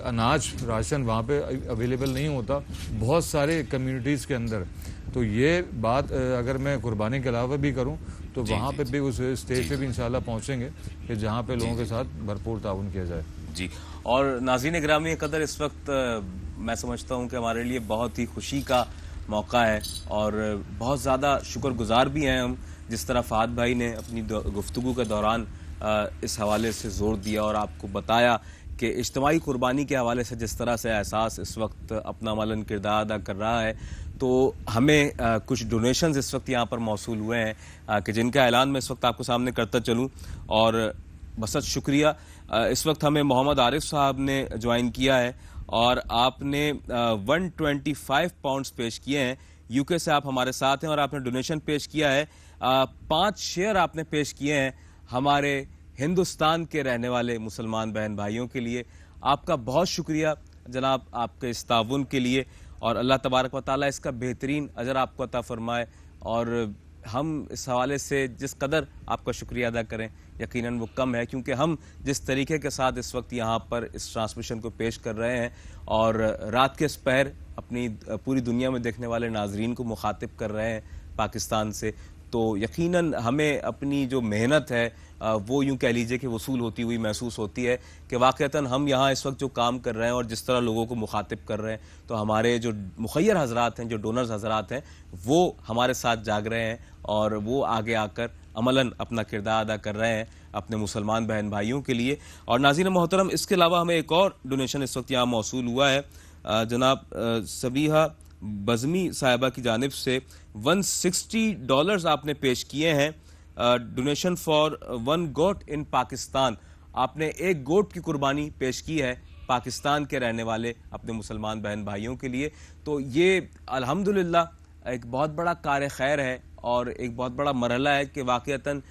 अनाज राशन वहाँ पे अवेलेबल नहीं होता बहुत सारे कम्युनिटीज़ के अंदर। तो ये बात अगर मैं कुर्बानी के अलावा भी करूँ तो वहाँ पे भी उस स्टेज पे भी इंशाल्लाह पहुँचेंगे कि जहाँ पे लोगों के साथ भरपूर ताउन किया जाए। जी, और नाज़रीन गिरामी कदर, इस वक्त मैं समझता हूँ कि हमारे लिए बहुत ही खुशी का मौका है और बहुत ज़्यादा शुक्रगुजार भी हैं हम, जिस तरह फ़ाद भाई ने अपनी गुफ्तगू के दौरान इस हवाले से ज़ोर दिया और आपको बताया कि इज्तिमाई कुर्बानी के हवाले से जिस तरह से एहसास इस वक्त अपना मलन किरदार अदा कर रहा है। तो हमें कुछ डोनेशंस इस वक्त यहाँ पर मौसूल हुए हैं कि जिनका ऐलान मैं इस वक्त आपको सामने करता चलूँ, और बसत शुक्रिया। इस वक्त हमें मोहम्मद आरिफ साहब ने ज्वाइन किया है और आपने 125 पाउंड्स पेश किए हैं। यूके से आप हमारे साथ हैं और आपने डोनेशन पेश किया है, 5 शेयर आपने पेश किए हैं हमारे हिंदुस्तान के रहने वाले मुसलमान बहन भाइयों के लिए। आपका बहुत शुक्रिया जनाब, आपके इस ताउन के लिए, और अल्लाह तबारक व तआला इसका बेहतरीन अजर आपको अता फरमाए। और हम इस हवाले से जिस कदर आपका शुक्रिया अदा करें यकीनन वो कम है, क्योंकि हम जिस तरीके के साथ इस वक्त यहाँ पर इस ट्रांसमिशन को पेश कर रहे हैं और रात के इस पहर अपनी पूरी दुनिया में देखने वाले नाजरीन को मुखातिब कर रहे हैं पाकिस्तान से, तो यकीनन हमें अपनी जो मेहनत है वो यूं कह लीजिए कि वसूल होती हुई महसूस होती है कि वाक़तन हम यहाँ इस वक्त जो काम कर रहे हैं और जिस तरह लोगों को मुखातिब कर रहे हैं, तो हमारे जो मुखय्यर हजरात हैं, जो डोनर्स हजरात हैं, वो हमारे साथ जाग रहे हैं और वो आगे आकर अमलन अपना किरदार अदा कर रहे हैं अपने मुसलमान बहन भाइयों के लिए। और नाज़रीन मोहतरम, इसके अलावा हमें एक और डोनेशन इस वक्त यहाँ मौसूल हुआ है। जनाब सबीहा बज़मी साहिबा की जानिब से $160 आपने पेश किए हैं। डोनेशन फॉर 1 गोट इन पाकिस्तान। आपने एक गोट की कुर्बानी पेश की है पाकिस्तान के रहने वाले अपने मुसलमान बहन भाइयों के लिए। तो ये अल्हम्दुलिल्लाह एक बहुत बड़ा कार्य खैर है और एक बहुत बड़ा मरहला है कि वाक़तन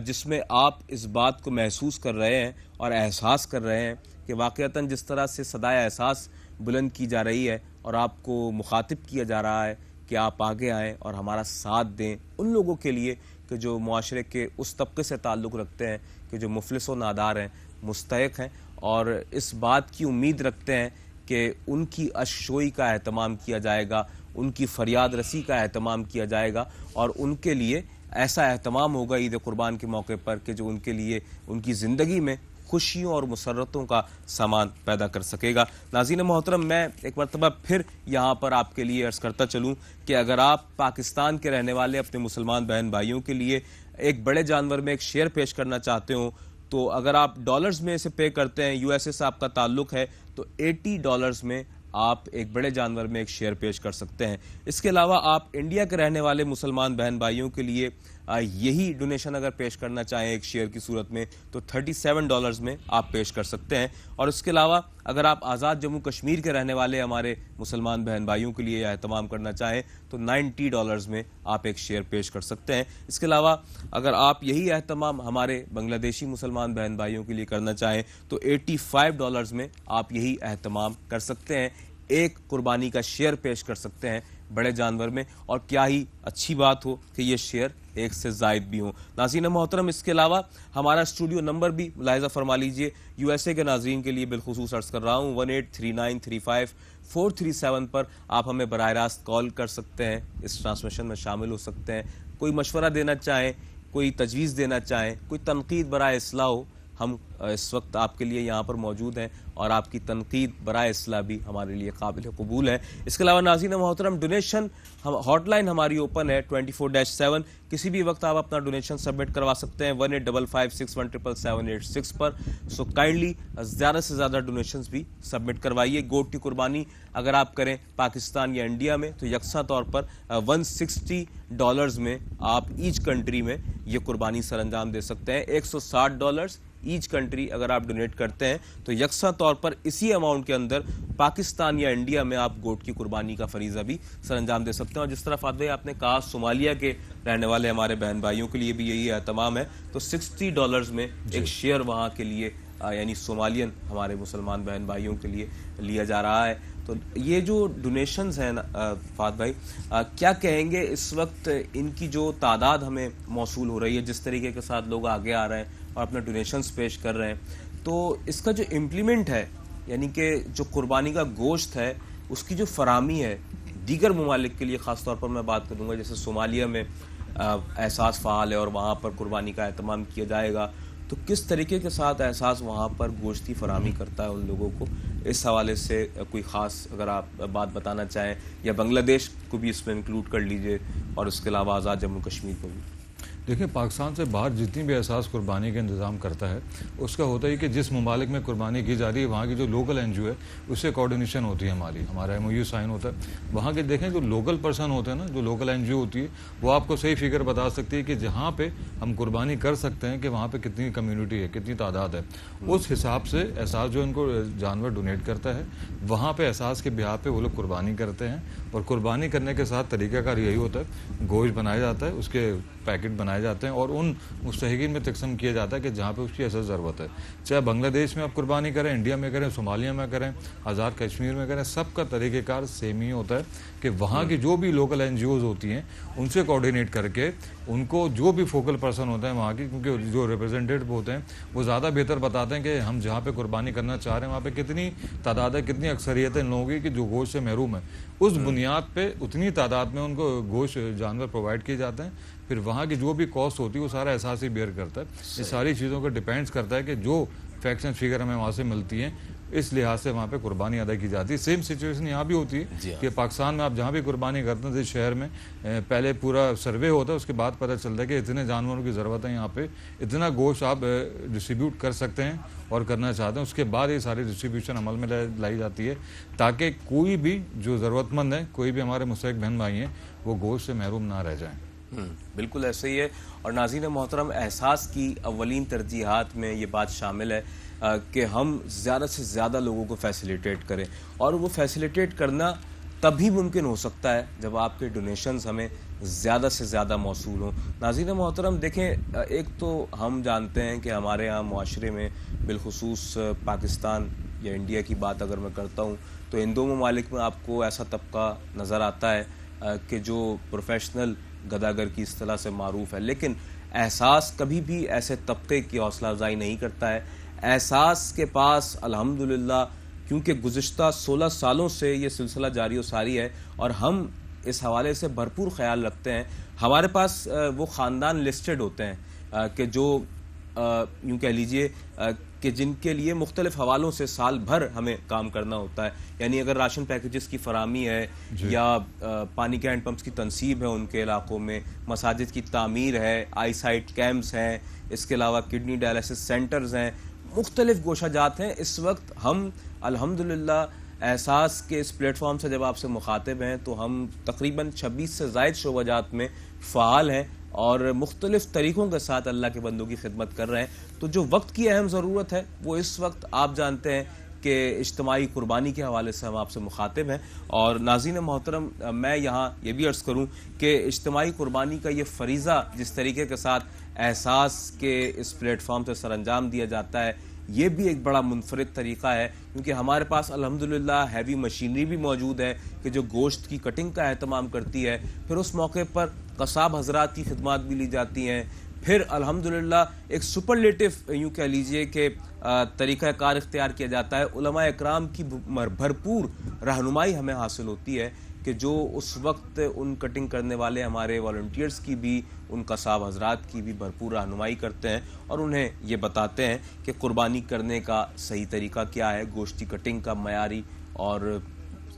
जिसमें आप इस बात को महसूस कर रहे हैं और एहसास कर रहे हैं कि वाक़तन जिस तरह से सदाए एहसास बुलंद की जा रही है और आपको मुखातिब किया जा रहा है कि आप आगे आएँ और हमारा साथ दें उन लोगों के लिए कि जो मुआशरे के उस तबके से ताल्लुक़ रखते हैं कि जो मुफलिस व नादार हैं, मुस्तहिक़ हैं, और इस बात की उम्मीद रखते हैं कि उनकी अशशोई का एहतमाम किया जाएगा, उनकी फरियाद रसी का एहतमाम किया जाएगा और उनके लिए ऐसा एहतमाम होगा ईद कुर्बान के मौके पर कि जो उनके लिए उनकी ज़िंदगी में खुशियों और मुसर्रतों का सामान पैदा कर सकेगा। नाज़रीन मोहतरम, मैं एक मरतबा फिर यहाँ पर आपके लिए अर्ज़ करता चलूँ कि अगर आप पाकिस्तान के रहने वाले अपने मुसलमान बहन भाइयों के लिए एक बड़े जानवर में एक शेयर पेश करना चाहते हो, तो अगर आप डॉलर्स में इसे पे करते हैं, यूएसए से आपका ताल्लुक़ है, तो $80 में आप एक बड़े जानवर में एक शेयर पेश कर सकते हैं। इसके अलावा आप इंडिया के रहने वाले मुसलमान बहन भाइयों के लिए यही डोनेशन अगर पेश करना चाहें एक शेयर की सूरत में, तो $37 में आप पेश कर सकते हैं। और इसके अलावा अगर आप आज़ाद जम्मू कश्मीर के रहने वाले हमारे मुसलमान बहन भाइयों के लिए एहतमाम करना चाहें तो $90 में आप एक शेयर पेश कर सकते हैं। इसके अलावा अगर आप यही एहतमाम हमारे बांग्लादेशी मुसलमान बहन भाइयों के लिए करना चाहें तो $85 में आप यही एहतमाम कर सकते हैं, एक कुर्बानी का शेयर पेश कर सकते हैं बड़े जानवर में। और क्या ही अच्छी बात हो कि ये शेयर एक से ज़ायद भी हों। नाज़रीन मोहतरम, इसके अलावा हमारा स्टूडियो नंबर भी मुलाहिज़ा फरमा लीजिए। यूएसए के नाज़रीन के लिए बिलखुसूस अर्ज़ कर रहा हूँ 183935-437 पर आप हमें बराह रास्त कॉल कर सकते हैं, इस ट्रांसमिशन में शामिल हो सकते हैं। कोई मशवरा देना चाहें, कोई तजवीज़ देना चाहें, कोई तनकीद बराए इस्लाह हो, हम इस वक्त आपके लिए यहाँ पर मौजूद हैं और आपकी तनकीद बराए इस्लाह भी हमारे लिए काबिल कबूल है। इसके अलावा नाज़रीन मोहतरम, डोनेशन हॉटलाइन हमारी ओपन है 24/7। किसी भी वक्त आप अपना डोनेशन सबमिट करवा सकते हैं 1855617786 पर। सो काइंडली ज़्यादा से ज़्यादा डोनेशंस भी सबमिट करवाइए। गोट की कुर्बानी अगर आप करें पाकिस्तान या इंडिया में तो यकसा तौर पर $160 में आप ईच कंट्री में ये कुर्बानी सर अंजाम दे सकते हैं। $160 ईच कंट्री अगर आप डोनेट करते हैं तो यकसा तौर पर इसी अमाउंट के अंदर पाकिस्तान या इंडिया में आप गोट की कुर्बानी का फरीज़ा भी सर अंजाम दे सकते हैं। और जिस तरह फात भाई आपने कहा सोमालिया के रहने वाले हमारे बहन भाइयों के लिए भी यही एहतमाम है, तो $60 में एक शेयर वहाँ के लिए यानी सोमालियन हमारे मुसलमान बहन भाइयों के लिए लिया जा रहा है। तो ये जो डोनेशंस हैं फात भाई, क्या कहेंगे इस वक्त इनकी जो तादाद हमें मौसूल हो रही है, जिस तरीके के साथ लोग आगे आ रहे हैं और अपने डोनेशंस पेश कर रहे हैं, तो इसका जो इम्प्लीमेंट है यानी कि जो कुर्बानी का गोश्त है उसकी जो फराहमी है दीगर ममालिक के लिए, ख़ास तौर पर मैं बात करूँगा जैसे सोमालिया में एहसास फ़ाल है और वहाँ पर कुर्बानी का एहतमाम किया जाएगा, तो किस तरीके के साथ एहसास वहाँ पर गोश्त की फराहमी करता है उन लोगों को, इस हवाले से कोई ख़ास अगर आप बात बताना चाहें, या बांग्लादेश को भी इसमें इंक्लूड कर लीजिए और उसके अलावा आज़ाद जम्मू कश्मीर को भी। देखिए, पाकिस्तान से बाहर जितनी भी एहसास कुर्बानी का इंतज़ाम करता है उसका होता है कि जिस ममालिक में कुर्बानी की जा रही है वहाँ की जो लोकल NGO है उससे कोऑर्डिनेशन होती है, हमारा MOU साइन होता है। वहाँ के देखें जो लोकल पर्सन होते हैं ना, जो लोकल NGO होती है वो आपको सही फिगर बता सकती है कि जहाँ पे हम कुर्बानी कर सकते हैं कि वहाँ पे कितनी कम्युनिटी है, कितनी तादाद है। उस हिसाब से एहसास जो इनको जानवर डोनेट करता है वहाँ पर एहसास के बिहार पर वो लोग कुर्बानी करते हैं। और कुर्बानी करने के साथ तरीक़ाकार यही होता है, गोश्त बनाया जाता है, उसके पैकेट बनाए जाते हैं और उन मुस्तहिकीन में तकसीम किया जाता है कि जहाँ पे उसकी असल ज़रूरत है। चाहे बांग्लादेश में आप कुर्बानी करें, इंडिया में करें, सोमालिया में करें, आज़ाद कश्मीर में करें, सबका तरीक़ेकार सेम ही होता है कि वहाँ की जो भी लोकल NGOs होती हैं उनसे कोऑर्डिनेट करके उनको जो भी फोकल पर्सन होते हैं वहाँ की, क्योंकि जो रिप्रेजेंटेटिव होते हैं वो ज़्यादा बेहतर बताते हैं कि हम जहाँ पे कुर्बानी करना चाह रहे हैं वहाँ पे कितनी तादाद है, कितनी अक्सरियत है इन लोगों की कि जो गोश्त से महरूम है। उस बुनियाद पे उतनी तादाद में उनको गोश्त जानवर प्रोवाइड किए जाते हैं। फिर वहाँ की जो भी कॉस्ट होती है वो सारा एहसास ही बेयर करता है। ये सारी चीज़ों का डिपेंड्स करता है कि जो फैक्ट्स एंड फिगर हमें वहाँ से मिलती हैं, इस लिहाज से वहाँ पे कुर्बानी अदा की जाती है। सेम सिचुएशन यहाँ भी होती है कि पाकिस्तान में आप जहाँ भी कुर्बानी करते हैं, जिस शहर में पहले पूरा सर्वे होता है, उसके बाद पता चलता है कि इतने जानवरों की ज़रूरत है यहाँ पे, इतना गोश्त आप डिस्ट्रीब्यूट कर सकते हैं और करना चाहते हैं। उसके बाद ये सारी डिस्ट्रीब्यूशन अमल में लाई जाती है ताकि कोई भी जो ज़रूरतमंद है, कोई भी हमारे मुस्तहिक बहन भाई हैं, वो गोश्त से महरूम ना रह जाएँ। बिल्कुल ऐसे ही है। और नाज़रीन मोहतरम, एहसास की अव्वलीन तरजीहात में ये बात शामिल है कि हम ज़्यादा से ज़्यादा लोगों को फैसिलिटेट करें, और वो फैसिलिटेट करना तभी मुमकिन हो सकता है जब आपके डोनेशंस हमें ज़्यादा से ज़्यादा मौसूल हों। नाज़रीन मोहतरम देखें, एक तो हम जानते हैं कि हमारे यहाँ मुआशरे में बिलखुसूस पाकिस्तान या इंडिया की बात अगर मैं करता हूँ तो इन दो ममालिक में आपको ऐसा तबका नज़र आता है कि जो प्रोफेशनल गदागर की इस्तिलाह से मारूफ है, लेकिन एहसास कभी भी ऐसे तबके की हौसला अफजाई नहीं करता है। एहसास के पास अल्हम्दुलिल्लाह, क्योंकि गुज़िश्ता 16 सालों से ये सिलसिला जारी व सारी है और हम इस हवाले से भरपूर ख्याल रखते हैं। हमारे पास वो ख़ानदान लिस्टेड होते हैं कि जो यूँ कह लीजिए कि जिनके लिए मुख्तलिफ हवालों से साल भर हमें काम करना होता है। यानी अगर राशन पैकेजेस की फरामी है या पानी के हैंडपम्प्स की तनसीब है उनके इलाकों में, मसाजिद की तामीर है, आई साइट कैम्प्स हैं, इसके अलावा किडनी डायलिसिस सेंटर्स हैं, मुख्तलिफ गोशाजात हैं। इस वक्त हम अल्हम्दुलिल्लाह एहसास के इस प्लेटफॉर्म से जब आपसे मुखातिब हैं तो हम तकरीबन 26 से ज़ायद शोबाजात में फ़ाल हैं और मुख्तलिफ तरीक़ों के साथ अल्लाह के बंदों की खिदमत कर रहे हैं। तो जो वक्त की अहम ज़रूरत है वो इस वक्त आप जानते हैं कि इज्तिमाई कुर्बानी के हवाले से हम आपसे मुखातिब हैं। और नाज़रीन मोहतरम, मैं यहाँ ये भी अर्ज़ करूँ कि इज्तिमाई कुर्बानी का ये फ़रीज़ा जिस तरीके के साथ एहसास के इस प्लेटफॉर्म से सरअंजाम दिया जाता है, ये भी एक बड़ा मुनफरिद तरीक़ा है, क्योंकि हमारे पास अल्हम्दुलिल्लाह हैवी मशीनरी भी मौजूद है कि जो गोश्त की कटिंग का एहतमाम करती है। फिर उस मौके पर कसाब हजरात की खिदमात भी ली जाती हैं। फिर अल्हम्दुलिल्लाह एक सुपरलेटिव यूँ कह लीजिए कि तरीक़ा कार इख्तियार किया जाता है। उलमा इकराम की भरपूर रहनुमाई हमें हासिल होती है कि जो उस वक्त उन कटिंग करने वाले हमारे वॉलंटियर्स की भी, उन कसाब हजरात की भी भरपूर रहनुमाई करते हैं और उन्हें ये बताते हैं कि कुर्बानी करने का सही तरीका क्या है, गोश्त की कटिंग का मयारी और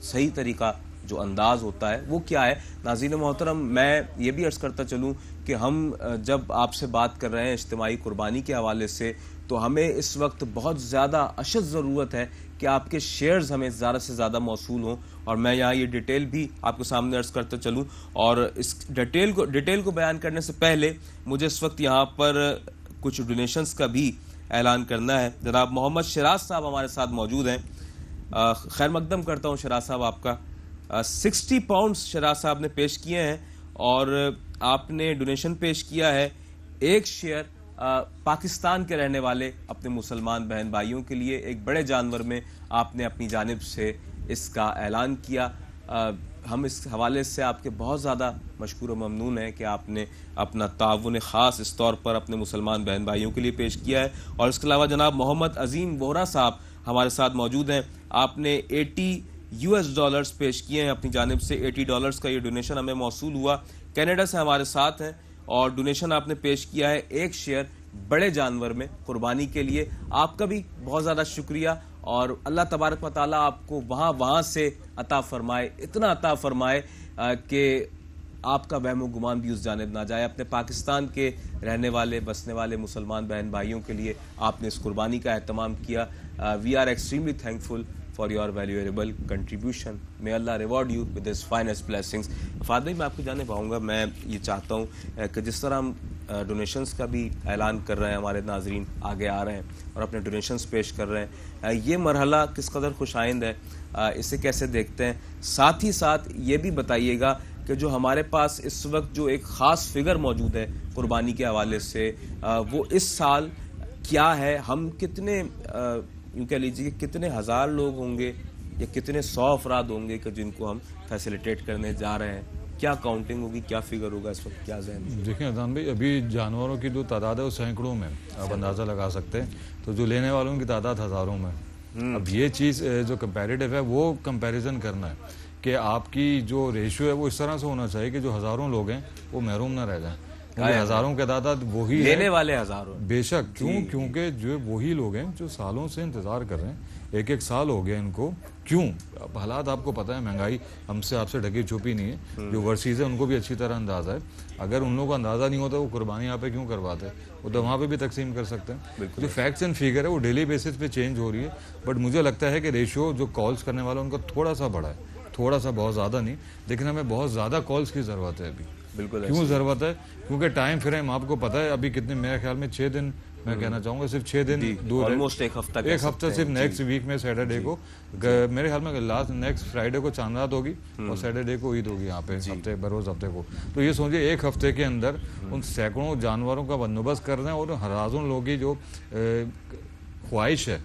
सही तरीका जो अंदाज़ होता है वो क्या है। नाज़रीन मोहतरम, मैं ये भी अर्ज़ करता चलूँ कि हम जब आपसे बात कर रहे हैं इज्तिमाई कुर्बानी के हवाले से, तो हमें इस वक्त बहुत ज़्यादा अशद ज़रूरत है कि आपके शेयर्स हमें ज़्यादा से ज़्यादा मौसूल हों। और मैं यहाँ ये डिटेल भी आपके सामने अर्ज़ करते चलूँ, और इस डिटेल को बयान करने से पहले मुझे इस वक्त यहाँ पर कुछ डोनेशंस का भी ऐलान करना है। जनाब मोहम्मद शराज साहब हमारे साथ मौजूद हैं। खैर मकदम करता हूँ शराज साहब आपका। 60 पाउंड्स शराज साहब ने पेश किए हैं और आपने डोनेशन पेश किया है एक शेयर पाकिस्तान के रहने वाले अपने मुसलमान बहन भाइयों के लिए। एक बड़े जानवर में आपने अपनी जानिब से इसका ऐलान किया। हम इस हवाले से आपके बहुत ज़्यादा मशकूर व ममनून हैं कि आपने अपना ताउन ख़ास इस तौर पर अपने मुसलमान बहन भाइयों के लिए पेश किया है। और इसके अलावा जनाब मोहम्मद अजीम बोहरा साहब हमारे साथ मौजूद हैं। आपने $80 पेश किए हैं अपनी जानिब से। $80 का ये डोनेशन हमें मौसूल हुआ। कनाडा से हमारे साथ हैं और डोनेशन आपने पेश किया है एक शेयर बड़े जानवर में कुर्बानी के लिए। आपका भी बहुत ज़्यादा शुक्रिया और अल्लाह तबारक व तआला आपको वहाँ से अता फरमाए, इतना अता फरमाए कि आपका वहम व गुमान भी उस जानिब ना जाए। अपने पाकिस्तान के रहने वाले बसने वाले मुसलमान बहन भाइयों के लिए आपने इस कुर्बानी का एहतमाम किया। We are extremely thankful for your valuable contribution. May Allah reward you with his finest blessings. Father, मैं आपको जानने पाऊँगा, मैं ये चाहता हूँ कि जिस तरह हम डोनेशंस का भी ऐलान कर रहे हैं, हमारे नाजरीन आगे आ रहे हैं और अपने डोनेशंस पेश कर रहे हैं, ये मरहला किस कदर खुशाइंद है, इसे कैसे देखते हैं? साथ ही साथ ये भी बताइएगा कि जो हमारे पास इस वक्त जो एक ख़ास फिगर मौजूद है कुर्बानी के हवाले से, वो इस साल क्या है? हम कितने यूँ कह लीजिए कितने हज़ार लोग होंगे या कितने 100 अफराद होंगे कि जिनको हम फैसिलिटेट करने जा रहे हैं? क्या काउंटिंग होगी, क्या फिगर होगा इस वक्त, क्या ज़हन में? देखिए अजान भाई, अभी जानवरों की जो तादाद है वो सैकड़ों में आप अंदाज़ा लगा सकते हैं, तो जो लेने वालों की तादाद हज़ारों में। अब ये चीज़ जो कंपैरेटिव है वो कंपैरिजन करना है कि आपकी जो रेशियो है वो इस तरह से होना चाहिए कि जो हज़ारों लोग हैं वो महरूम ना रह जाएं, क्योंकि हज़ारों के तादाद वही है, लेने वाले हजारों। बेशक। क्यों? क्योंकि जो वही लोग हैं जो सालों से इंतज़ार कर रहे हैं, एक एक साल हो गया इनको। क्यों? अब हालात आपको पता है, महंगाई हमसे आपसे ढकी छुपी नहीं है। जो ओवरसीज़ है उनको भी अच्छी तरह अंदाज़ा है। अगर उन लोगों को अंदाज़ा नहीं होता वो कुर्बानी यहाँ पे क्यों करवाते? वो तो वहाँ पे भी तकसीम कर सकते हैं। जो फैक्ट्स एंड फिगर है वो डेली बेसिस पे चेंज हो रही है, बट मुझे लगता है कि रेशियो जो कॉल्स करने वाला उनका थोड़ा सा बढ़ा है, थोड़ा सा, बहुत ज़्यादा नहीं, लेकिन हमें बहुत ज़्यादा कॉल्स की ज़रूरत है अभी। बिल्कुल। क्यों ज़रूरत है? क्योंकि टाइम फ्रेम आपको पता है अभी कितने, मेरे ख्याल में 6 दिन, मैं कहना चाहूँगा सिर्फ 6 दिन दूर है, ऑलमोस्ट एक हफ्ता सिर्फ नेक्स्ट वीक में सैटरडे को, मेरे ख्याल में लास्ट नेक्स्ट फ्राइडे को चांद रात होगी और सैटरडे को ईद होगी यहाँ पे, हफ्ते बरोज़ हफ्ते को। तो ये सोचिए एक हफ्ते के अंदर उन सैकड़ों जानवरों का बंदोबस्त करना है और हज़ारों लोगों की जो ख्वाहिश है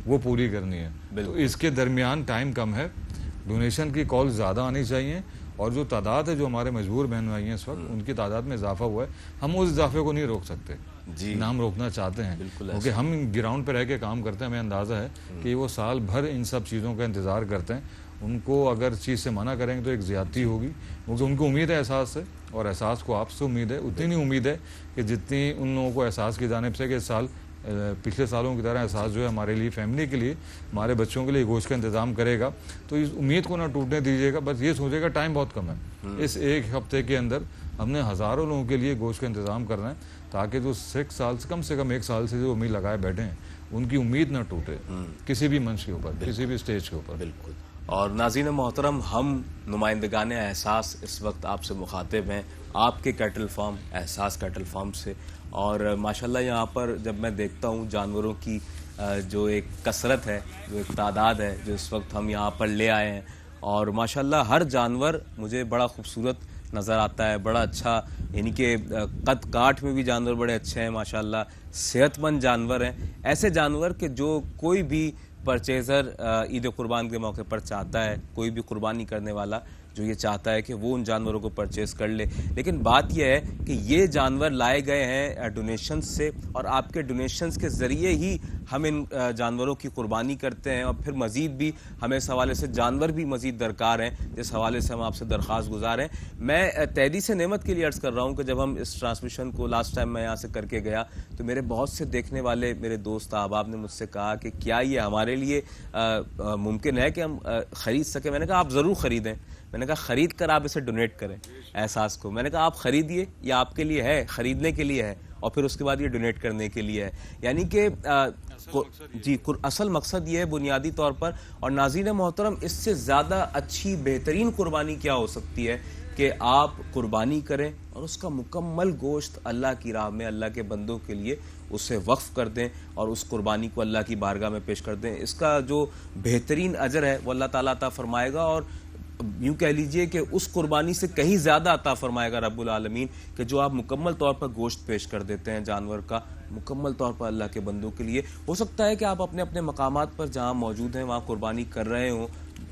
वो पूरी करनी है। तो इसके दरमियान टाइम कम है, डोनेशन की कॉल ज़्यादा आनी चाहिए, और जो तादाद है जो हमारे मजबूर बहन भाई हैं इस वक्त, उनकी तादाद में इजाफा हुआ है। हम उस इजाफे को नहीं रोक सकते जी, ना हम रोकना चाहते हैं, क्योंकि हम ग्राउंड पर रह के काम करते हैं। हमें अंदाज़ा है कि वो साल भर इन सब चीज़ों का इंतज़ार करते हैं। उनको अगर चीज़ से मना करेंगे तो एक ज़्यादती होगी, क्योंकि उनको उम्मीद है एहसास से, और एहसास को आपसे उम्मीद है, उतनी नहीं उम्मीद है कि जितनी उन लोगों को एहसास की जानिब से कि इस साल पिछले सालों की तरह एहसास जो है हमारे लिए, फैमिली के लिए, हमारे बच्चों के लिए गोश्त का इंतज़ाम करेगा। तो इस उम्मीद को ना टूटने दीजिएगा। बस ये सोचेगा टाइम बहुत कम है, इस एक हफ्ते के अंदर हमने हज़ारों लोगों के लिए गोश्त का इंतज़ाम करना है, ताकि जो 6 साल से कम 1 साल से जो उम्मीद लगाए बैठे हैं उनकी उम्मीद ना टूटे किसी भी मंच के ऊपर, किसी भी स्टेज के ऊपर। बिल्कुल। और नाज़रीन मोहतरम, हम नुमाइंदगान एहसास इस वक्त आपसे मुखातिब हैं आपके कैटल फार्म एहसास कैटल फार्म से। और माशाल्लाह यहाँ पर जब मैं देखता हूँ जानवरों की जो एक कसरत है, जो एक तादाद है जो इस वक्त हम यहाँ पर ले आए हैं, और माशाल्लाह हर जानवर मुझे बड़ा खूबसूरत नज़र आता है, बड़ा अच्छा, यानी कि कद काठ में भी जानवर बड़े अच्छे हैं माशाल्लाह, सेहतमंद जानवर हैं। ऐसे जानवर के जो कोई भी परचेज़र ईद कुर्बान के मौके पर चाहता है, कोई भी कुर्बानी करने वाला जो ये चाहता है कि वो उन जानवरों को परचेज़ कर ले। लेकिन बात यह है कि ये जानवर लाए गए हैं डोनेशंस से, और आपके डोनेशंस के ज़रिए ही हम इन जानवरों की कुर्बानी करते हैं। और फिर मज़ीद भी हमें इस हवाले से जानवर भी मज़ीद दरकार हैं, जिस हवाले से हम आपसे दरख्वास्त गुजार हैं। मैं तहदी से नेमत के लिए अर्ज़ कर रहा हूँ कि जब हम इस ट्रांसमिशन को लास्ट टाइम मैं यहाँ से करके गया तो मेरे बहुत से देखने वाले मेरे दोस्त अहबाब ने मुझसे कहा कि क्या ये हमारे लिए मुमकिन है कि हम ख़रीद सकें। मैंने कहा आप ज़रूर ख़रीदें। मैंने कहा ख़रीद कर आप इसे डोनेट करें एहसास को। मैंने कहा आप ख़रीदिए, ये आपके लिए है, ख़रीदने के लिए है, और फिर उसके बाद ये डोनेट करने के लिए है। यानी कि जी असल मकसद ये है बुनियादी तौर पर। और नाज़रीन मोहतरम, इससे ज़्यादा अच्छी बेहतरीन कुर्बानी क्या हो सकती है कि आप कुर्बानी करें और उसका मुकम्मल गोश्त अल्लाह की राह में, अल्लाह के बंदों के लिए उसे वक्फ़ कर दें और उस कुर्बानी को अल्लाह की बारगाह में पेश कर दें। इसका जो बेहतरीन अजर है वो अल्लाह ताला अता फरमाएगा, और यूँ कह लीजिए कि उस कुर्बानी से कहीं ज़्यादा अता फरमाएगा रब्बुल आलमीन, कि जो आप मुकम्मल तौर पर गोश्त पेश कर देते हैं जानवर का, मुकम्मल तौर पर अल्लाह के बंदों के लिए। हो सकता है कि आप अपने अपने मकामात पर जहाँ मौजूद हैं वहाँ कुर्बानी कर रहे हों,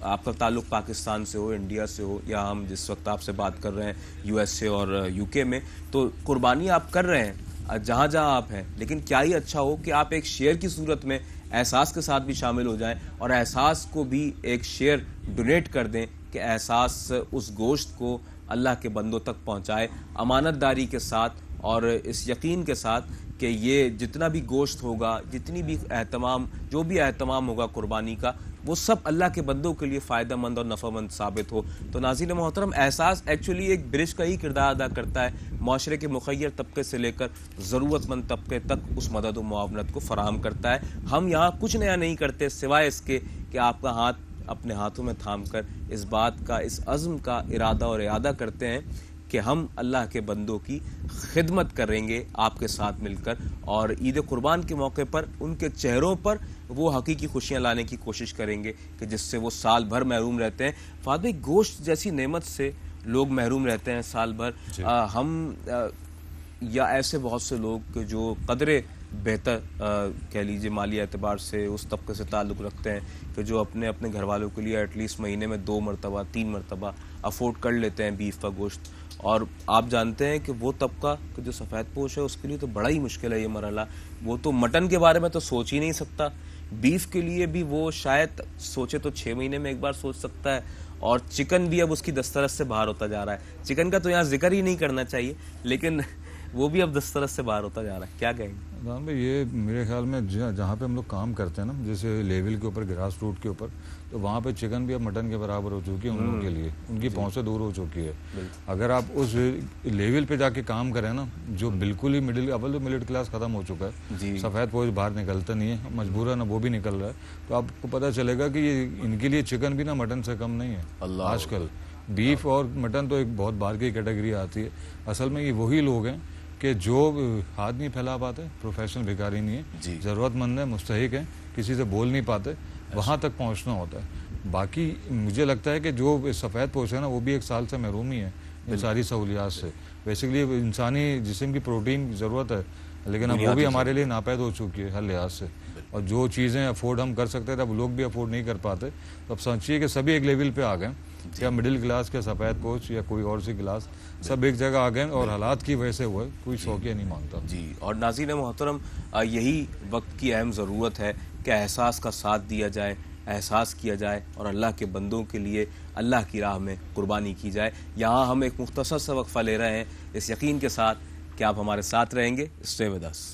आपका ताल्लुक़ पाकिस्तान से हो, इंडिया से हो, या हम जिस वक्त आपसे बात कर रहे हैं यूएसए और यूके में, तो कुर्बानी आप कर रहे हैं जहाँ जहाँ आप हैं। लेकिन क्या ही अच्छा हो कि आप एक शेयर की सूरत में एहसास के साथ भी शामिल हो जाएं और एहसास को भी एक शेयर डोनेट कर दें कि एहसास उस गोश्त को अल्लाह के बंदों तक पहुँचाए अमानतदारी के साथ, और इस यकीन के साथ कि ये जितना भी गोश्त होगा, जितनी भी एहतमाम, जो भी एहतमाम होगा कुर्बानी का, वो सब अल्लाह के बंदों के लिए फ़ायदेमंद और नफ़ामंद साबित हो। तो नाज़रीन मोहतरम, एहसास एक्चुअली एक ब्रिज का ही किरदार अदा करता है, माशरे के मुखय्यर तबके से लेकर ज़रूरतमंद तबके तक उस मदद व मुआवनत को फ़राहम करता है। हम यहाँ कुछ नया नहीं करते सिवाय इसके कि आपका हाथ अपने हाथों में थाम कर इस बात का, इस अज़्म का इरादा और इरादा करते हैं कि हम अल्लाह के बंदों की खिदमत करेंगे आपके साथ मिलकर, और ईद कुर्बान के मौके पर उनके चेहरों पर वो हकीकी खुशियाँ लाने की कोशिश करेंगे कि जिससे वो साल भर महरूम रहते हैं। फादर, गोश्त जैसी नेमत से लोग महरूम रहते हैं साल भर। या ऐसे बहुत से लोग जो कदरे बेहतर कह लीजिए माली एतबार से उस तबके से ताल्लुक़ रखते हैं कि जो अपने अपने घर वालों के लिए एटलीस्ट महीने में 2 मरतबा 3 मरतबा अफोर्ड कर लेते हैं बीफ का गोश्त। और आप जानते हैं कि वो तबका कि जो सफ़ेद पोश है उसके लिए तो बड़ा ही मुश्किल है ये मरहला। वो तो मटन के बारे में तो सोच ही नहीं सकता, बीफ के लिए भी वो शायद सोचे तो 6 महीने में एक बार सोच सकता है, और चिकन भी अब उसकी दस्तरस से बाहर होता जा रहा है। चिकन का तो यहाँ जिक्र ही नहीं करना चाहिए, लेकिन वो भी अब दस्तरस से बाहर होता जा रहा है। क्या कहेंगे? राम भाई, ये मेरे ख्याल में जहाँ पे हम लोग काम करते हैं ना, जैसे लेवल के ऊपर, ग्रास रूट के ऊपर, तो वहाँ पे चिकन भी अब मटन के बराबर हो चुकी है उन लोगों के लिए, उनकी पहुँच से दूर हो चुकी है। अगर आप उस लेवल पे जाके काम करें ना, जो बिल्कुल ही मिडिल क्लास खत्म हो चुका है, सफ़ेद पोश बाहर निकलता नहीं है, मजबूरन वो भी निकल रहा है, तो आपको पता चलेगा कि ये इनके लिए चिकन भी ना मटन से कम नहीं है। आजकल बीफ और मटन तो एक बहुत बाहर की कैटेगरी आती है। असल में ये वही लोग हैं कि जो हाथ नहीं फैला पाते, प्रोफेशनल भिखारी नहीं है, ज़रूरतमंद है, मुस्तहिक है, किसी से बोल नहीं पाते, वहाँ तक पहुँचना होता है। बाकी मुझे लगता है कि जो सफ़ेद पोश है ना, वो भी एक साल से महरूम ही है इन सारी सहूलियात से। बेसिकली इंसानी जिस्म की प्रोटीन की ज़रूरत है, लेकिन अब वो भी हमारे लिए नापैद हो चुकी है हर लिहाज से। और जो चीज़ें अफोर्ड हम कर सकते थे, अब लोग भी अफोर्ड नहीं कर पाते। तो अब समझिए कि सभी एक लेवल पे आ गए, क्या मिडिल क्लास के सफ़ेद पोश या कोई और सी क्लास, सब एक जगह आ गए और हालात की वजह से हुआ, कोई शौकिया नहीं मांगता। जी, और नाज़रीन मोहतरम, यही वक्त की अहम ज़रूरत है कि एहसास का साथ दिया जाए, एहसास किया जाए और अल्लाह के बंदों के लिए अल्लाह की राह में कुर्बानी की जाए। यहाँ हम एक मुख्तसर सा वक्फ़ा ले रहे हैं इस यकीन के साथ कि आप हमारे साथ रहेंगे। Stay with us.